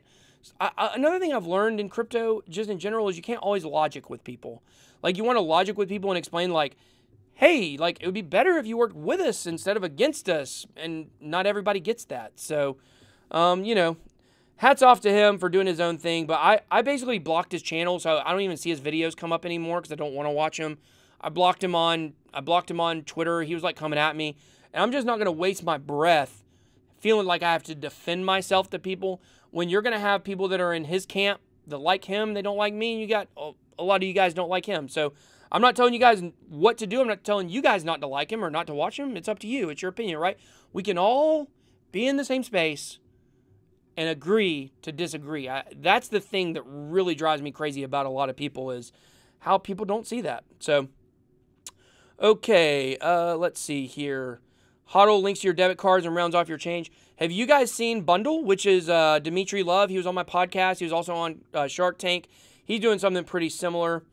another thing I've learned in crypto, just in general, is you can't always logic with people. Like, you want to logic with people and explain, like, hey, like, it would be better if you worked with us instead of against us, and not everybody gets that. So, you know, hats off to him for doing his own thing, but I basically blocked his channel, so I don't even see his videos come up anymore because I don't want to watch them. I blocked him on Twitter. He was, like, coming at me, and I'm just not going to waste my breath feeling like I have to defend myself to people when you're going to have people that are in his camp that like him, they don't like me, and you got a lot of you guys don't like him. So I'm not telling you guys what to do. I'm not telling you guys not to like him or not to watch him. It's up to you. It's your opinion, right? We can all be in the same space and agree to disagree. That's the thing that really drives me crazy about a lot of people, is how people don't see that. So, okay, let's see here. HODL links to your debit cards and rounds off your change. Have you guys seen Bundle, which is Dimitri Love? He was on my podcast. He was also on Shark Tank. He's doing something pretty similar.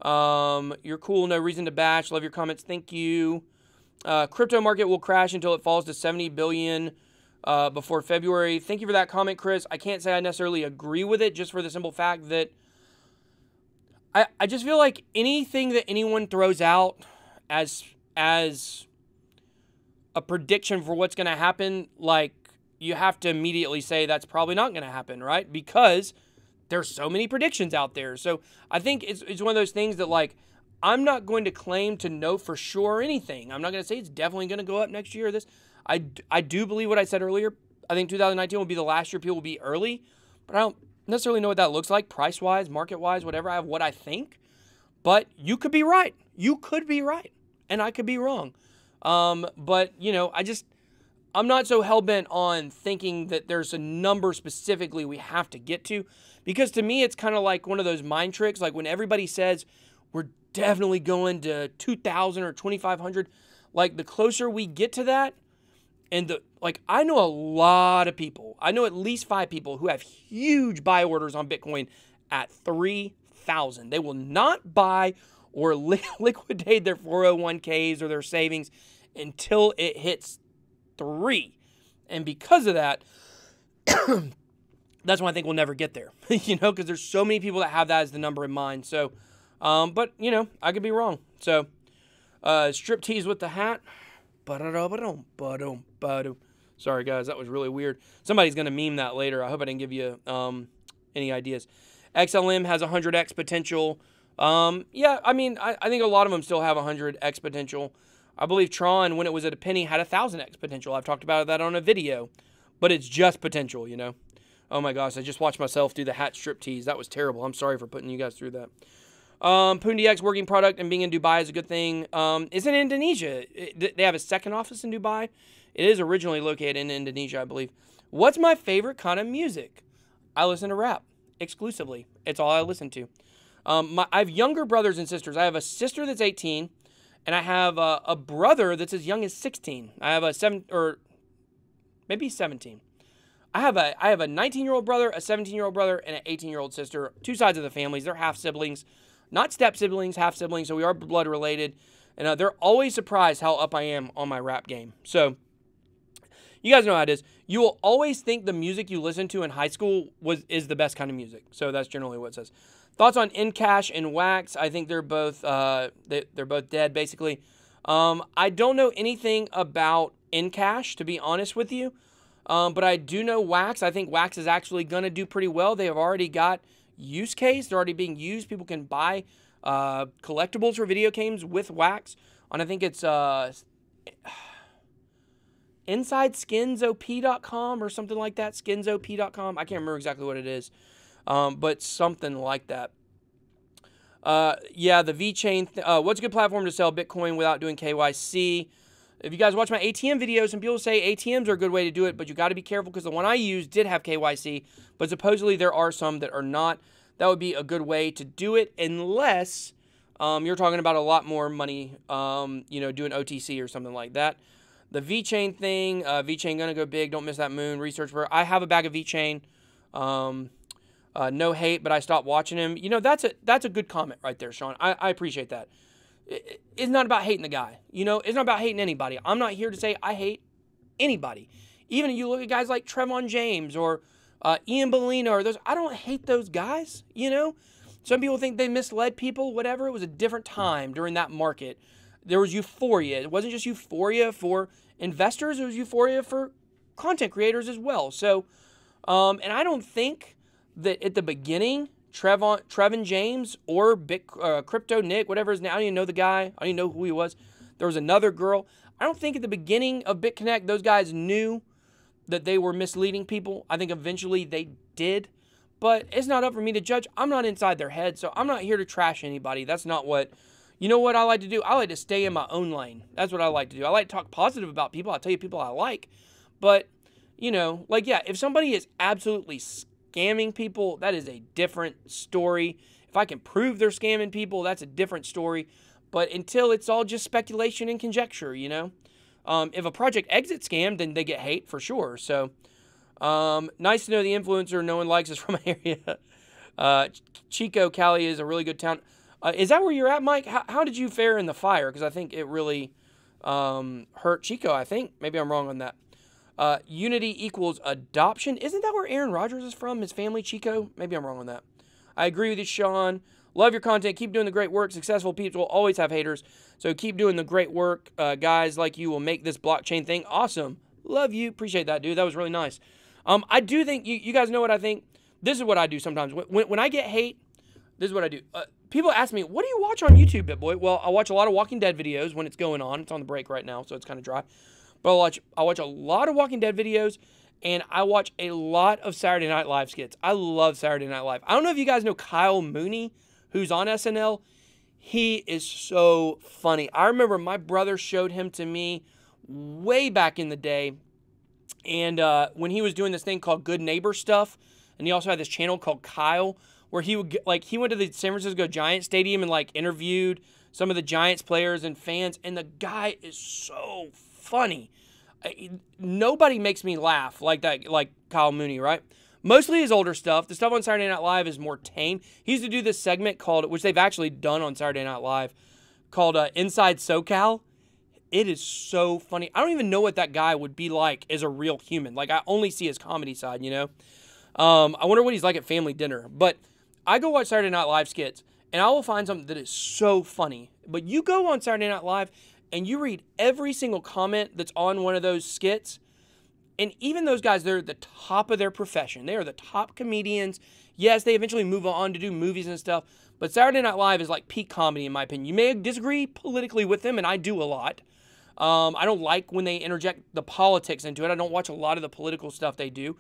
You're cool. No reason to bash. Love your comments. Thank you. Crypto market will crash until it falls to 70 billion before February. Thank you for that comment, Chris. I can't say I necessarily agree with it, just for the simple fact that I just feel like anything that anyone throws out as a prediction for what's going to happen, like, you have to immediately say that's probably not going to happen, right? Because there's so many predictions out there. So I think it's one of those things that, like, I'm not going to claim to know for sure anything. I'm not going to say it's definitely going to go up next year or this. I do believe what I said earlier. I think 2019 will be the last year people will be early, but I don't necessarily know what that looks like, price-wise, market-wise, whatever. I have what I think, but you could be right. You could be right, and I could be wrong. But, you know, I'm not so hell-bent on thinking that there's a number specifically we have to get to, because to me, it's kind of like one of those mind tricks. Like, when everybody says we're definitely going to 2,000 or 2,500, like, the closer we get to that, and I know a lot of people, I know at least 5 people who have huge buy orders on Bitcoin at 3,000. They will not buy or liquidate their 401ks or their savings until it hits 3. And because of that, that's why I think we'll never get there, you know, because there's so many people that have that as the number in mind. So, but, you know, I could be wrong. So, strip tease with the hat. Sorry, guys, that was really weird. Somebody's going to meme that later. I hope I didn't give you any ideas. XLM has 100x potential. Yeah, I mean, I think a lot of them still have 100x potential. I believe Tron, when it was at a penny, had 1,000x potential. I've talked about that on a video, but it's just potential, you know. Oh my gosh, I just watched myself do the hat strip tease. That was terrible. I'm sorry for putting you guys through that. PoonDX working product and being in Dubai is a good thing. It's in Indonesia. They have a second office in Dubai. It is originally located in Indonesia, I believe. What's my favorite kind of music? I listen to rap exclusively. It's all I listen to. I have younger brothers and sisters. I have a sister that's 18, and I have a brother that's as young as 16. I have a 17. I have a 19-year-old brother, a 17-year-old brother, and an 18-year-old sister. Two sides of the families. They're half siblings, not step siblings, half siblings. So we are blood related, and they're always surprised how up I am on my rap game. So you guys know how it is. You will always think the music you listened to in high school is the best kind of music. So that's generally what it says. Thoughts on Encash and Wax? I think they're both they're both dead, basically. I don't know anything about Encash, to be honest with you. But I do know Wax. I think Wax is actually going to do pretty well. They have already got use case. They're already being used. People can buy collectibles for video games with Wax. And I think it's InsideSkinsOP.com or something like that. SkinsOP.com. I can't remember exactly what it is. But something like that. Yeah, the VeChain. What's a good platform to sell Bitcoin without doing KYC? If you guys watch my ATM videos, some people say ATMs are a good way to do it, but you got to be careful because the one I used did have KYC, but supposedly there are some that are not. That would be a good way to do it unless you're talking about a lot more money, doing OTC or something like that. The VeChain thing, VeChain going to go big. Don't miss that moon. Research for. I have a bag of VeChain. No hate, but I stopped watching him. That's a good comment right there, Sean. I appreciate that. It's not about hating the guy. It's not about hating anybody. I'm not here to say I hate anybody. Even if you look at guys like Trevon James or Ian Bellino or those, I don't hate those guys. Some people think they misled people, whatever. It was a different time during that market. There was euphoria. It wasn't just euphoria for investors. It was euphoria for content creators as well. So, and I don't think that at the beginning, Trevon James or Crypto Nick, whatever his name, I don't even know the guy. I don't even know who he was. There was another girl. I don't think at the beginning of BitConnect, those guys knew that they were misleading people. I think eventually they did. But it's not up for me to judge. I'm not inside their head, so I'm not here to trash anybody. That's not what... You know what I like to do? I like to stay in my own lane. That's what I like to do. I like to talk positive about people. I'll tell you people I like. But, if somebody is absolutely scamming people, that is a different story. If I can prove they're scamming people, that's a different story. But until it's all just speculation and conjecture, if a project exits scam, then they get hate for sure. So, nice to know the influencer no one likes is from my area. Chico, Cali is a really good town. Is that where you're at, Mike? How did you fare in the fire? Because I think it really hurt Chico, I think. Maybe I'm wrong on that. Unity equals adoption. Isn't that where Aaron Rodgers is from? His family, Chico? Maybe I'm wrong on that. I agree with you, Sean. Love your content. Keep doing the great work. Successful people will always have haters. So keep doing the great work. Guys like you will make this blockchain thing awesome. Love you. Appreciate that, dude. That was really nice. I do think, you guys know what I think? This is what I do sometimes. When I get hate, this is what I do. People ask me, what do you watch on YouTube, BitBoy? Well, I watch a lot of Walking Dead videos when it's going on. It's on the break right now, so it's kind of dry. But I watch a lot of Walking Dead videos, and I watch a lot of Saturday Night Live skits. I love Saturday Night Live. I don't know if you guys know Kyle Mooney, who's on SNL. He is so funny. I remember my brother showed him to me way back in the day, and when he was doing this thing called Good Neighbor Stuff, and he also had this channel called Kyle, where he would he went to the San Francisco Giants Stadium and interviewed some of the Giants players and fans, and the guy is so funny. Nobody makes me laugh like that, like Kyle Mooney, right? Mostly his older stuff. The stuff on Saturday Night Live is more tame. He used to do this segment called, which they've actually done on Saturday Night Live, called Inside SoCal. It is so funny. I don't even know what that guy would be like as a real human. I only see his comedy side, I wonder what he's like at family dinner. But I go watch Saturday Night Live skits, and I will find something that is so funny. But you go on Saturday Night Live, and you read every single comment that's on one of those skits, and even those guys, they're at the top of their profession. They are the top comedians. Yes, they eventually move on to do movies and stuff, but Saturday Night Live is like peak comedy, in my opinion. You may disagree politically with them, and I do a lot. I don't like when they interject the politics into it. I don't watch a lot of the political stuff they do.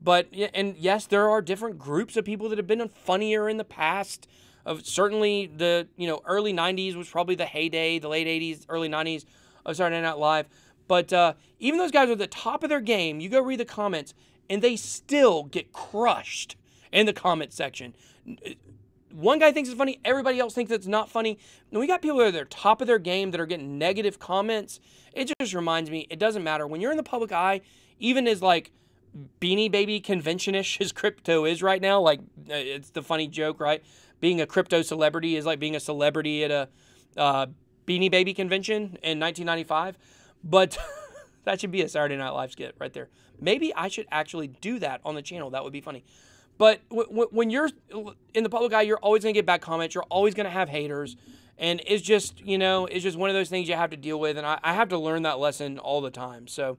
But, and yes, there are different groups of people that have been funnier in the past. Certainly the, early 90s was probably the heyday, the late 80s, early 90s of Saturday Night Live. But even those guys are at the top of their game. You go read the comments, and they still get crushed in the comment section. One guy thinks it's funny. Everybody else thinks it's not funny. And we got people that are at the top of their game that are getting negative comments. It just reminds me, it doesn't matter. When you're in the public eye, even as like Beanie Baby convention-ish as crypto is right now, like it's the funny joke, right? Being a crypto celebrity is like being a celebrity at a Beanie Baby convention in 1995. But that should be a Saturday Night Live skit right there. Maybe I should actually do that on the channel. That would be funny. But when you're in the public eye, you're always going to get bad comments. You're always going to have haters. And it's just, you know, it's just one of those things you have to deal with. And I have to learn that lesson all the time. So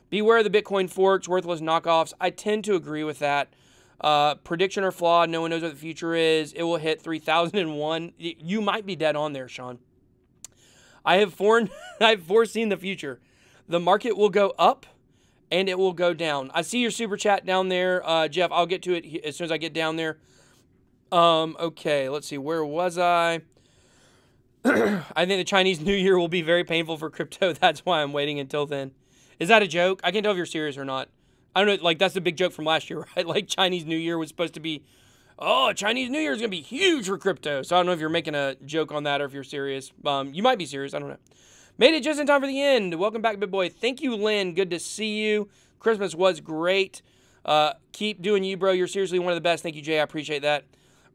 beware of the Bitcoin forks, worthless knockoffs. I tend to agree with that. Prediction or flawed. No one knows what the future is. It will hit 3001. You might be dead on there, Sean. I've foreseen the future. The market will go up and it will go down. I see your super chat down there, Jeff. I'll get to it as soon as I get down there. Okay, let's see. Where was I? I think the Chinese New Year will be very painful for crypto. That's why I'm waiting until then. Is that a joke? I can't tell if you're serious or not. I don't know. Like, that's the big joke from last year, right? Like, Chinese New Year was supposed to be, oh, Chinese New Year is going to be huge for crypto. So I don't know if you're making a joke on that or if you're serious. You might be serious. I don't know. Made it just in time for the end. Welcome back, BitBoy. Thank you, Lynn. Good to see you. Christmas was great. Keep doing you, bro. You're seriously one of the best. Thank you, Jay. I appreciate that.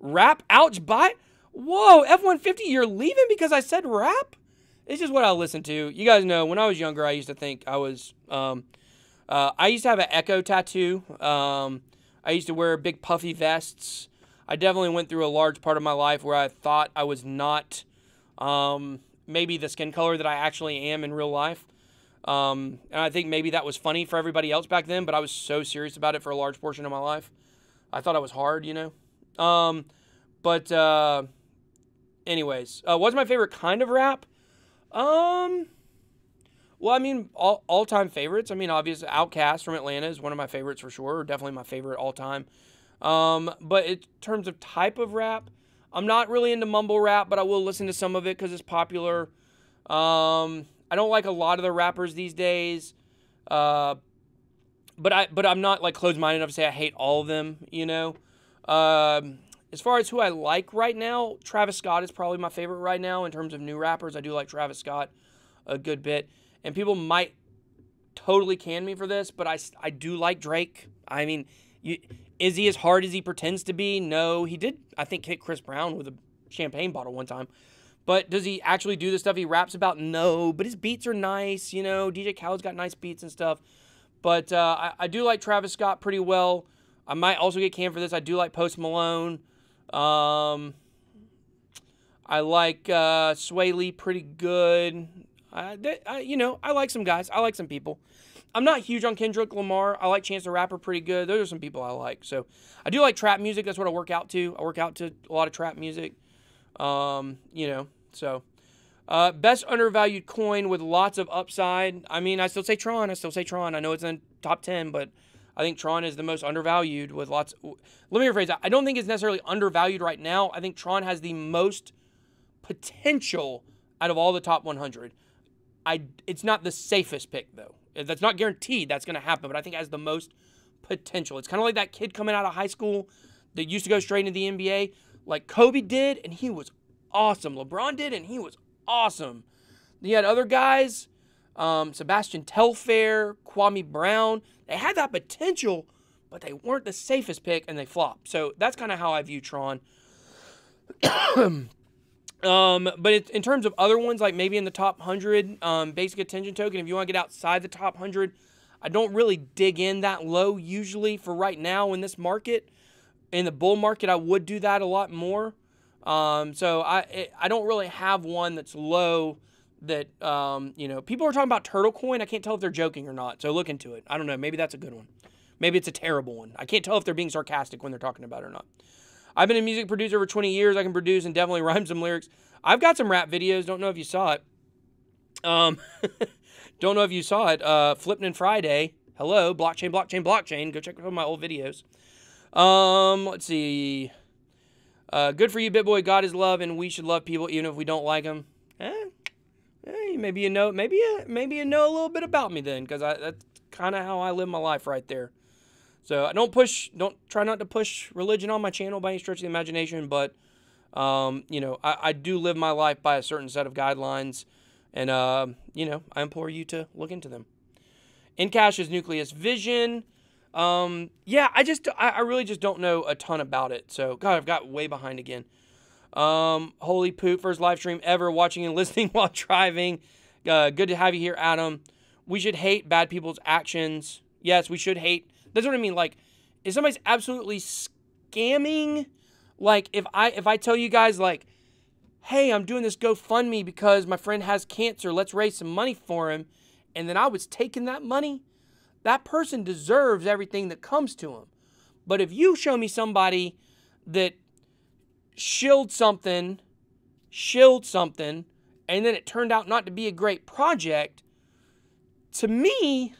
Rap, ouch, bye. Whoa, F-150, you're leaving because I said rap? It's just what I listen to. You guys know, when I was younger, I used to think I was, I used to have an Echo tattoo. I used to wear big puffy vests. I definitely went through a large part of my life where I thought I was not, maybe the skin color that I actually am in real life. And I think maybe that was funny for everybody else back then, but I was so serious about it for a large portion of my life. I thought I was hard, you know? Anyways, what's my favorite kind of rap? Well, I mean, all-time favorites. I mean, obviously, Outkast from Atlanta is one of my favorites for sure, or definitely my favorite all-time. But in terms of type of rap, I'm not really into mumble rap, but I will listen to some of it because it's popular. I don't like a lot of the rappers these days, but I'm not like closed-minded enough to say I hate all of them, you know. As far as who I like right now, Travis Scott is probably my favorite right now in terms of new rappers. I do like Travis Scott a good bit. And people might totally can me for this, but I do like Drake. I mean, is he as hard as he pretends to be? No. He did, I think, hit Chris Brown with a champagne bottle one time. But does he actually do the stuff he raps about? No. But his beats are nice, you know. DJ Khaled's got nice beats and stuff. But I do like Travis Scott pretty well. I might also get canned for this. I do like Post Malone. I like Sway Lee pretty good. You know, I like some guys. I like some people. I'm not huge on Kendrick Lamar. I like Chance the Rapper pretty good. Those are some people I like. So I do like trap music. That's what I work out to. I work out to a lot of trap music. You know, so best undervalued coin with lots of upside. I mean, I still say Tron. I know it's in top 10, but I think Tron is the most undervalued with lots. Let me rephrase that. I don't think it's necessarily undervalued right now. I think Tron has the most potential out of all the top 100. It's not the safest pick, though. That's not guaranteed that's going to happen, but I think it has the most potential. It's kind of like that kid coming out of high school that used to go straight into the NBA. Like Kobe did, and he was awesome. LeBron did, and he was awesome. You had other guys, Sebastian Telfair, Kwame Brown. They had that potential, but they weren't the safest pick, and they flopped. So that's kind of how I view Tron. But in terms of other ones, like maybe in the top 100, basic attention token, if you want to get outside the top 100, I don't really dig in that low usually for right now in this market. In the bull market, I would do that a lot more. So I don't really have one that's low that, you know, people are talking about Turtle Coin. I can't tell if they're joking or not. So look into it. I don't know. Maybe that's a good one. Maybe it's a terrible one. I can't tell if they're being sarcastic when they're talking about it or not. I've been a music producer for 20 years. I can produce and definitely rhyme some lyrics. I've got some rap videos. Don't know if you saw it. Don't know if you saw it. Flippin' Friday. Hello. Blockchain, blockchain, blockchain. Go check out my old videos. Let's see. Good for you, BitBoy. God is love, and we should love people even if we don't like them. maybe you know, maybe you know a little bit about me then, because that's kind of how I live my life right there. So I don't try not to push religion on my channel by any stretch of the imagination, but you know, I do live my life by a certain set of guidelines, and you know, I implore you to look into them. Incash's Nucleus Vision. Yeah, I really just don't know a ton about it. So, God, I've got way behind again. Holy poop, first live stream ever, watching and listening while driving. Good to have you here, Adam. We should hate bad people's actions. Yes, we should hate. That's what I mean. Like, if somebody's absolutely scamming, like, if I tell you guys, like, hey, I'm doing this GoFundMe because my friend has cancer, let's raise some money for him, and then I was taking that money, that person deserves everything that comes to him. But if you show me somebody that shilled something, and then it turned out not to be a great project, to me,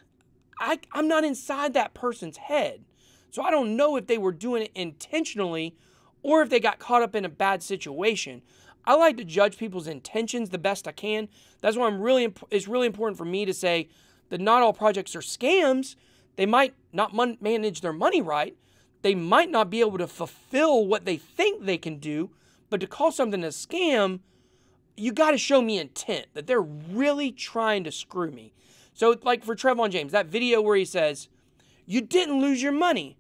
I'm not inside that person's head. So I don't know if they were doing it intentionally or if they got caught up in a bad situation. I like to judge people's intentions the best I can. That's why it's really important for me to say that not all projects are scams. They might not manage their money right. They might not be able to fulfill what they think they can do. But to call something a scam, you got to show me intent, that they're really trying to screw me. So, like for Trevon James, that video where he says, you didn't lose your money.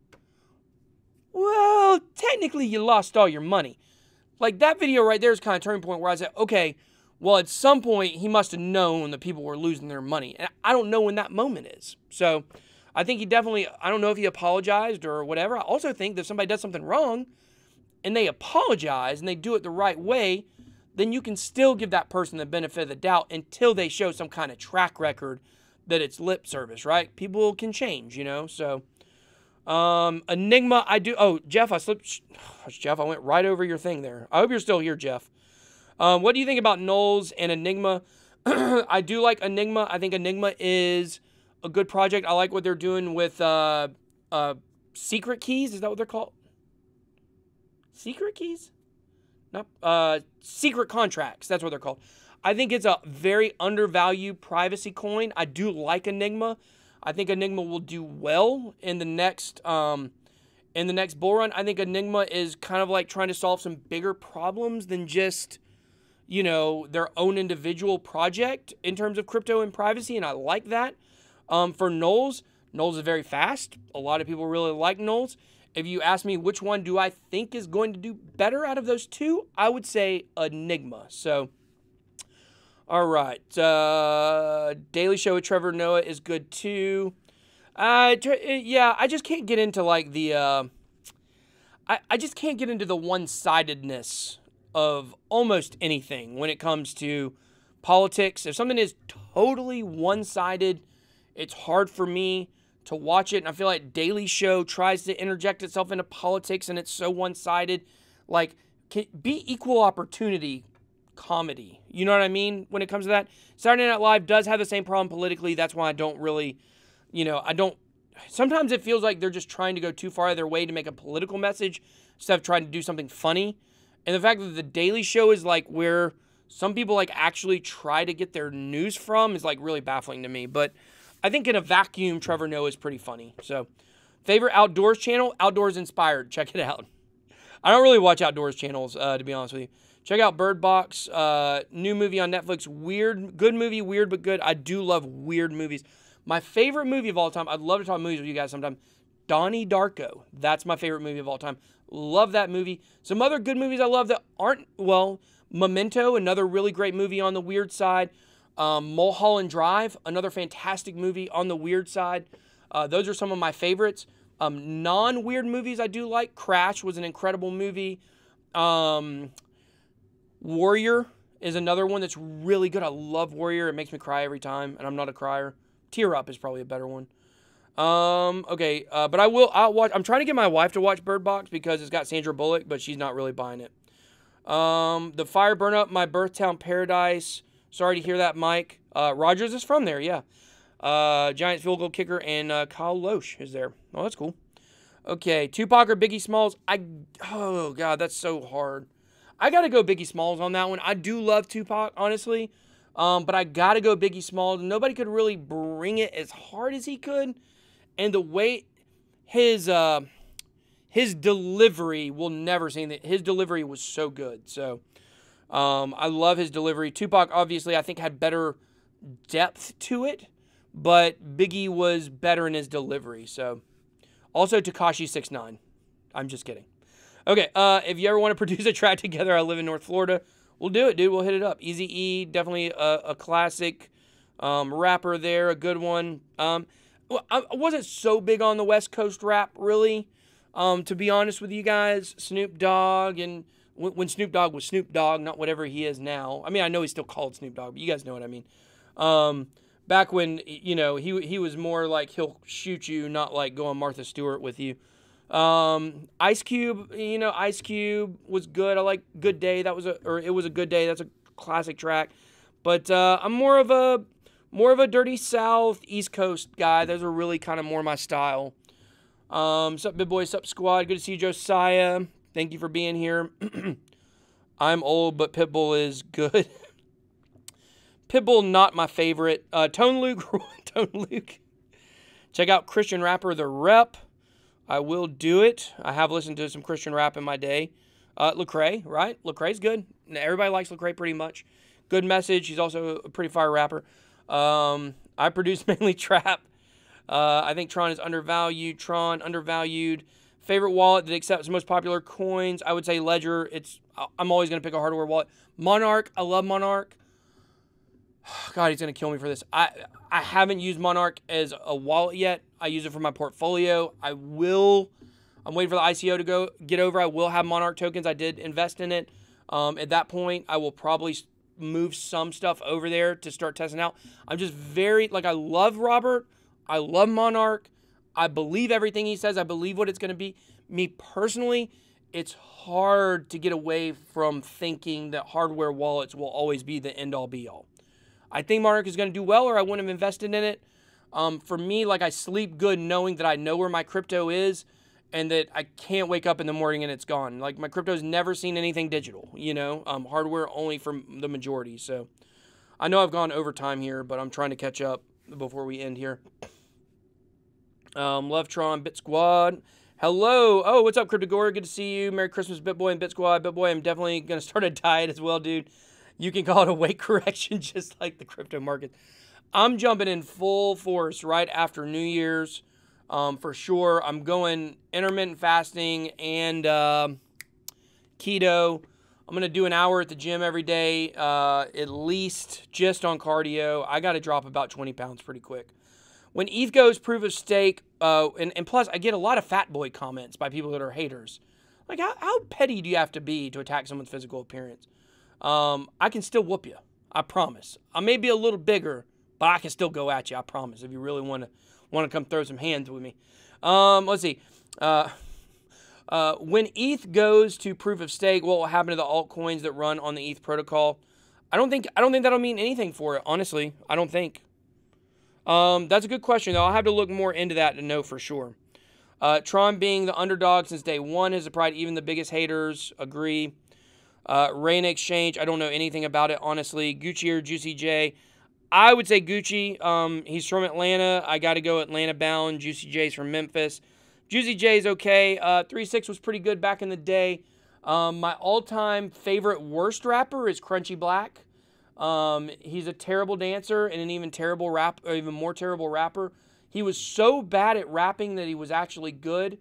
Well, technically you lost all your money. Like, that video right there is kind of a turning point where I said, okay, well, at some point he must have known that people were losing their money. And I don't know when that moment is. So I think he definitely, I don't know if he apologized or whatever. I also think that if somebody does something wrong and they apologize and they do it the right way, then you can still give that person the benefit of the doubt until they show some kind of track record that it's lip service, right? People can change, you know? So, Enigma, oh, Jeff, Jeff, I went right over your thing there. I hope you're still here, Jeff. What do you think about Nulls and Enigma? I do like Enigma. I think Enigma is a good project. I like what they're doing with secret keys. Is that what they're called? Secret keys? No, secret contracts. That's what they're called. I think it's a very undervalued privacy coin. I do like Enigma. I think Enigma will do well in the next bull run. I think Enigma is kind of like trying to solve some bigger problems than just, you know, their own individual project in terms of crypto and privacy, and I like that. For Nulls is very fast. A lot of people really like Nulls. If you ask me which one do I think is going to do better out of those two, I would say Enigma. So, all right. Daily Show with Trevor Noah is good too. Yeah, I just can't get into like the, I just can't get into the one-sidedness of almost anything when it comes to politics. If something is totally one-sided, it's hard for me to watch it. And I feel like Daily Show tries to interject itself into politics and it's so one-sided. Like, be equal opportunity comedy. You know what I mean? When it comes to that. Saturday Night Live does have the same problem politically. That's why I don't really, you know, sometimes it feels like they're just trying to go too far out of their way to make a political message instead of trying to do something funny. And the fact that the Daily Show is like where some people like actually try to get their news from is like really baffling to me. But I think in a vacuum, Trevor Noah is pretty funny. So, favorite outdoors channel? Outdoors Inspired. Check it out. I don't really watch outdoors channels, to be honest with you. Check out Bird Box. New movie on Netflix. Weird. Good movie. Weird but good. I do love weird movies. My favorite movie of all time, I'd love to talk movies with you guys sometime, Donnie Darko. That's my favorite movie of all time. Love that movie. Some other good movies I love that aren't, well, Memento, another really great movie on the weird side. Mulholland Drive, another fantastic movie on the weird side. Those are some of my favorites. Non-weird movies I do like. Crash was an incredible movie. Warrior is another one that's really good. I love Warrior. It makes me cry every time, and I'm not a crier. Tear Up is probably a better one. Okay, but I'll watch. I'm trying to get my wife to watch Bird Box because it's got Sandra Bullock, but she's not really buying it. The Fire Burn Up My Birthtown Paradise. Sorry to hear that, Mike. Rogers is from there, yeah. Giants field goal kicker, and Kyle Loesch is there. Oh, that's cool. Okay, Tupac or Biggie Smalls? Oh, God, that's so hard. I got to go Biggie Smalls on that one. I do love Tupac, honestly. But I got to go Biggie Smalls. Nobody could really bring it as hard as he could. And the way his delivery, will never say that. His delivery was so good. So I love his delivery. Tupac, obviously, I think had better depth to it. But Biggie was better in his delivery. So also Tekashi 6ix9ine. I'm just kidding. Okay, if you ever want to produce a track together, I live in North Florida. We'll do it, dude. We'll hit it up. Eazy-E, definitely a classic rapper there, a good one. Well, I wasn't so big on the West Coast rap, really, to be honest with you guys. Snoop Dogg, and when Snoop Dogg was Snoop Dogg, not whatever he is now. I mean, I know he's still called Snoop Dogg, but you guys know what I mean. Back when, you know, he was more like he'll shoot you, not like go on Martha Stewart with you. Ice Cube, you know, Ice Cube was good. I like Good Day. It was a Good Day. That's a classic track. But I'm more of a Dirty South, East Coast guy. Those are really kind of more my style. Sup, BitBoy, sup, squad. Good to see you, Josiah. Thank you for being here. I'm old, but Pitbull is good. Pitbull, not my favorite. Tone Luke. Check out Christian rapper The Rep. I will do it. I have listened to some Christian rap in my day. Lecrae, right? Lecrae's good. Everybody likes Lecrae pretty much. Good message. He's also a pretty fire rapper. I produce mainly trap. I think Tron is undervalued. Undervalued. Favorite wallet that accepts the most popular coins? I would say Ledger. I'm always going to pick a hardware wallet. Monarch. I love Monarch. God, he's going to kill me for this. I haven't used Monarch as a wallet yet. I use it for my portfolio. I'm waiting for the ICO to get over. I will have Monarch tokens. I did invest in it. At that point, I will probably move some stuff over there to start testing out. I'm just I love Robert. I love Monarch. I believe everything he says. I believe what it's going to be. Me personally, it's hard to get away from thinking that hardware wallets will always be the end-all be-all. I think Monarch is going to do well, or I wouldn't have invested in it. For me, like, I sleep good knowing that I know where my crypto is and that I can't wake up in the morning and it's gone. Like, my crypto's never seen anything digital, you know, hardware only for the majority. So I know I've gone over time here, but I'm trying to catch up before we end here. Love Tron, BitSquad. Hello. Oh, what's up, Cryptogora? Good to see you. Merry Christmas, BitBoy and BitSquad. BitBoy, I'm definitely going to start a diet as well, dude. You can call it a weight correction just like the crypto market. I'm jumping in full force right after New Year's for sure. I'm going intermittent fasting and keto. I'm going to do an hour at the gym every day, at least just on cardio. I got to drop about 20 pounds pretty quick. When ETH goes proof of stake, and plus I get a lot of fat boy comments by people that are haters. Like, how petty do you have to be to attack someone's physical appearance? I can still whoop you. I promise. I may be a little bigger, but I can still go at you. I promise. If you really want to come throw some hands with me. Let's see. When ETH goes to proof of stake, what will happen to the altcoins that run on the ETH protocol? I don't think that'll mean anything for it. Honestly, I don't think. That's a good question though. I'll have to look more into that to know for sure. Tron being the underdog since day one has surprised even the biggest haters. Agree. Rain Exchange, I don't know anything about it, honestly. Gucci or Juicy J? I would say Gucci. He's from Atlanta. I got to go Atlanta bound. Juicy J's from Memphis. Juicy J's okay. 3-6 was pretty good back in the day. My all-time favorite worst rapper is Crunchy Black. He's a terrible dancer and an even more terrible rapper. He was so bad at rapping that he was actually good.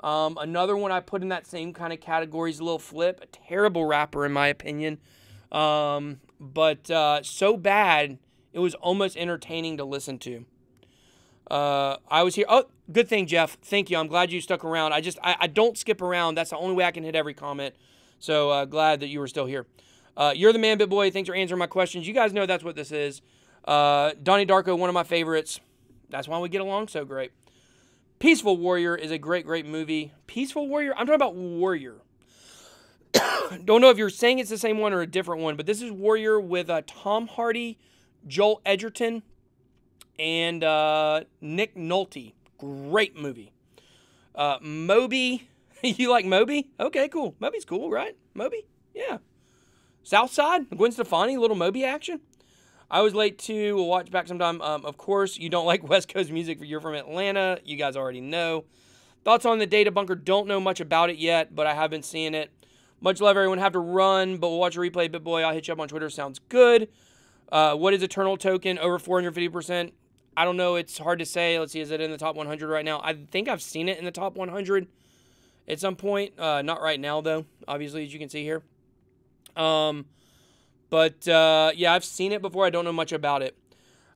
Another one I put in that same kind of category is Lil Flip, a terrible rapper in my opinion. But so bad, it was almost entertaining to listen to. I was here. Oh, good thing, Jeff. Thank you. I'm glad you stuck around. I don't skip around. That's the only way I can hit every comment. So glad that you were still here. You're the man, BitBoy. Thanks for answering my questions. You guys know that's what this is. Donnie Darko, one of my favorites. That's why we get along so great. Peaceful Warrior is a great, great movie. Peaceful Warrior? I'm talking about Warrior. Don't know if you're saying it's the same one or a different one, but this is Warrior with Tom Hardy, Joel Edgerton, and Nick Nolte. Great movie. Moby. You like Moby? Okay, cool. Moby's cool, right? Moby? Yeah. Southside? Gwen Stefani, little Moby action. I was late too. We'll watch back sometime. Of course, you don't like West Coast music. You're from Atlanta. You guys already know. Thoughts on the data bunker? Don't know much about it yet, but I have been seeing it. Much love, everyone. Have to run, but we'll watch a replay. BitBoy, I'll hit you up on Twitter. Sounds good. What is Eternal token? Over 450%. I don't know. It's hard to say. Let's see. Is it in the top 100 right now? I think I've seen it in the top 100 at some point. Not right now, though, obviously, as you can see here. Yeah, I've seen it before. I don't know much about it.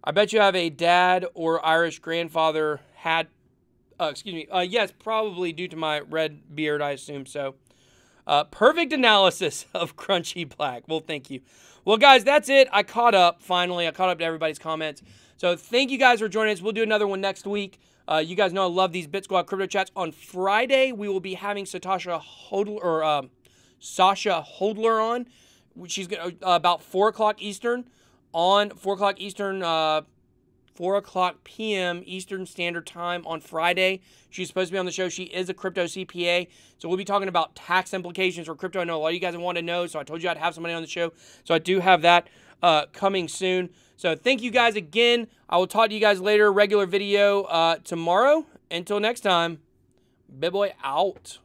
I bet you have a dad or Irish grandfather had... yes, probably due to my red beard, I assume so. Perfect analysis of Crunchy Black. Well, thank you. Well, guys, that's it. I caught up, finally. I caught up to everybody's comments. So thank you guys for joining us. We'll do another one next week. You guys know I love these BitSquad crypto chats. On Friday, we will be having Sasha Hodler on. She's about 4 o'clock Eastern. On 4 o'clock Eastern, 4 o'clock p.m. Eastern Standard Time on Friday. She's supposed to be on the show. She is a crypto CPA. So we'll be talking about tax implications for crypto. I know a lot of you guys want to know, so I told you I'd have somebody on the show. So I do have that coming soon. So thank you guys again. I will talk to you guys later. Regular video tomorrow. Until next time, BitBoy out.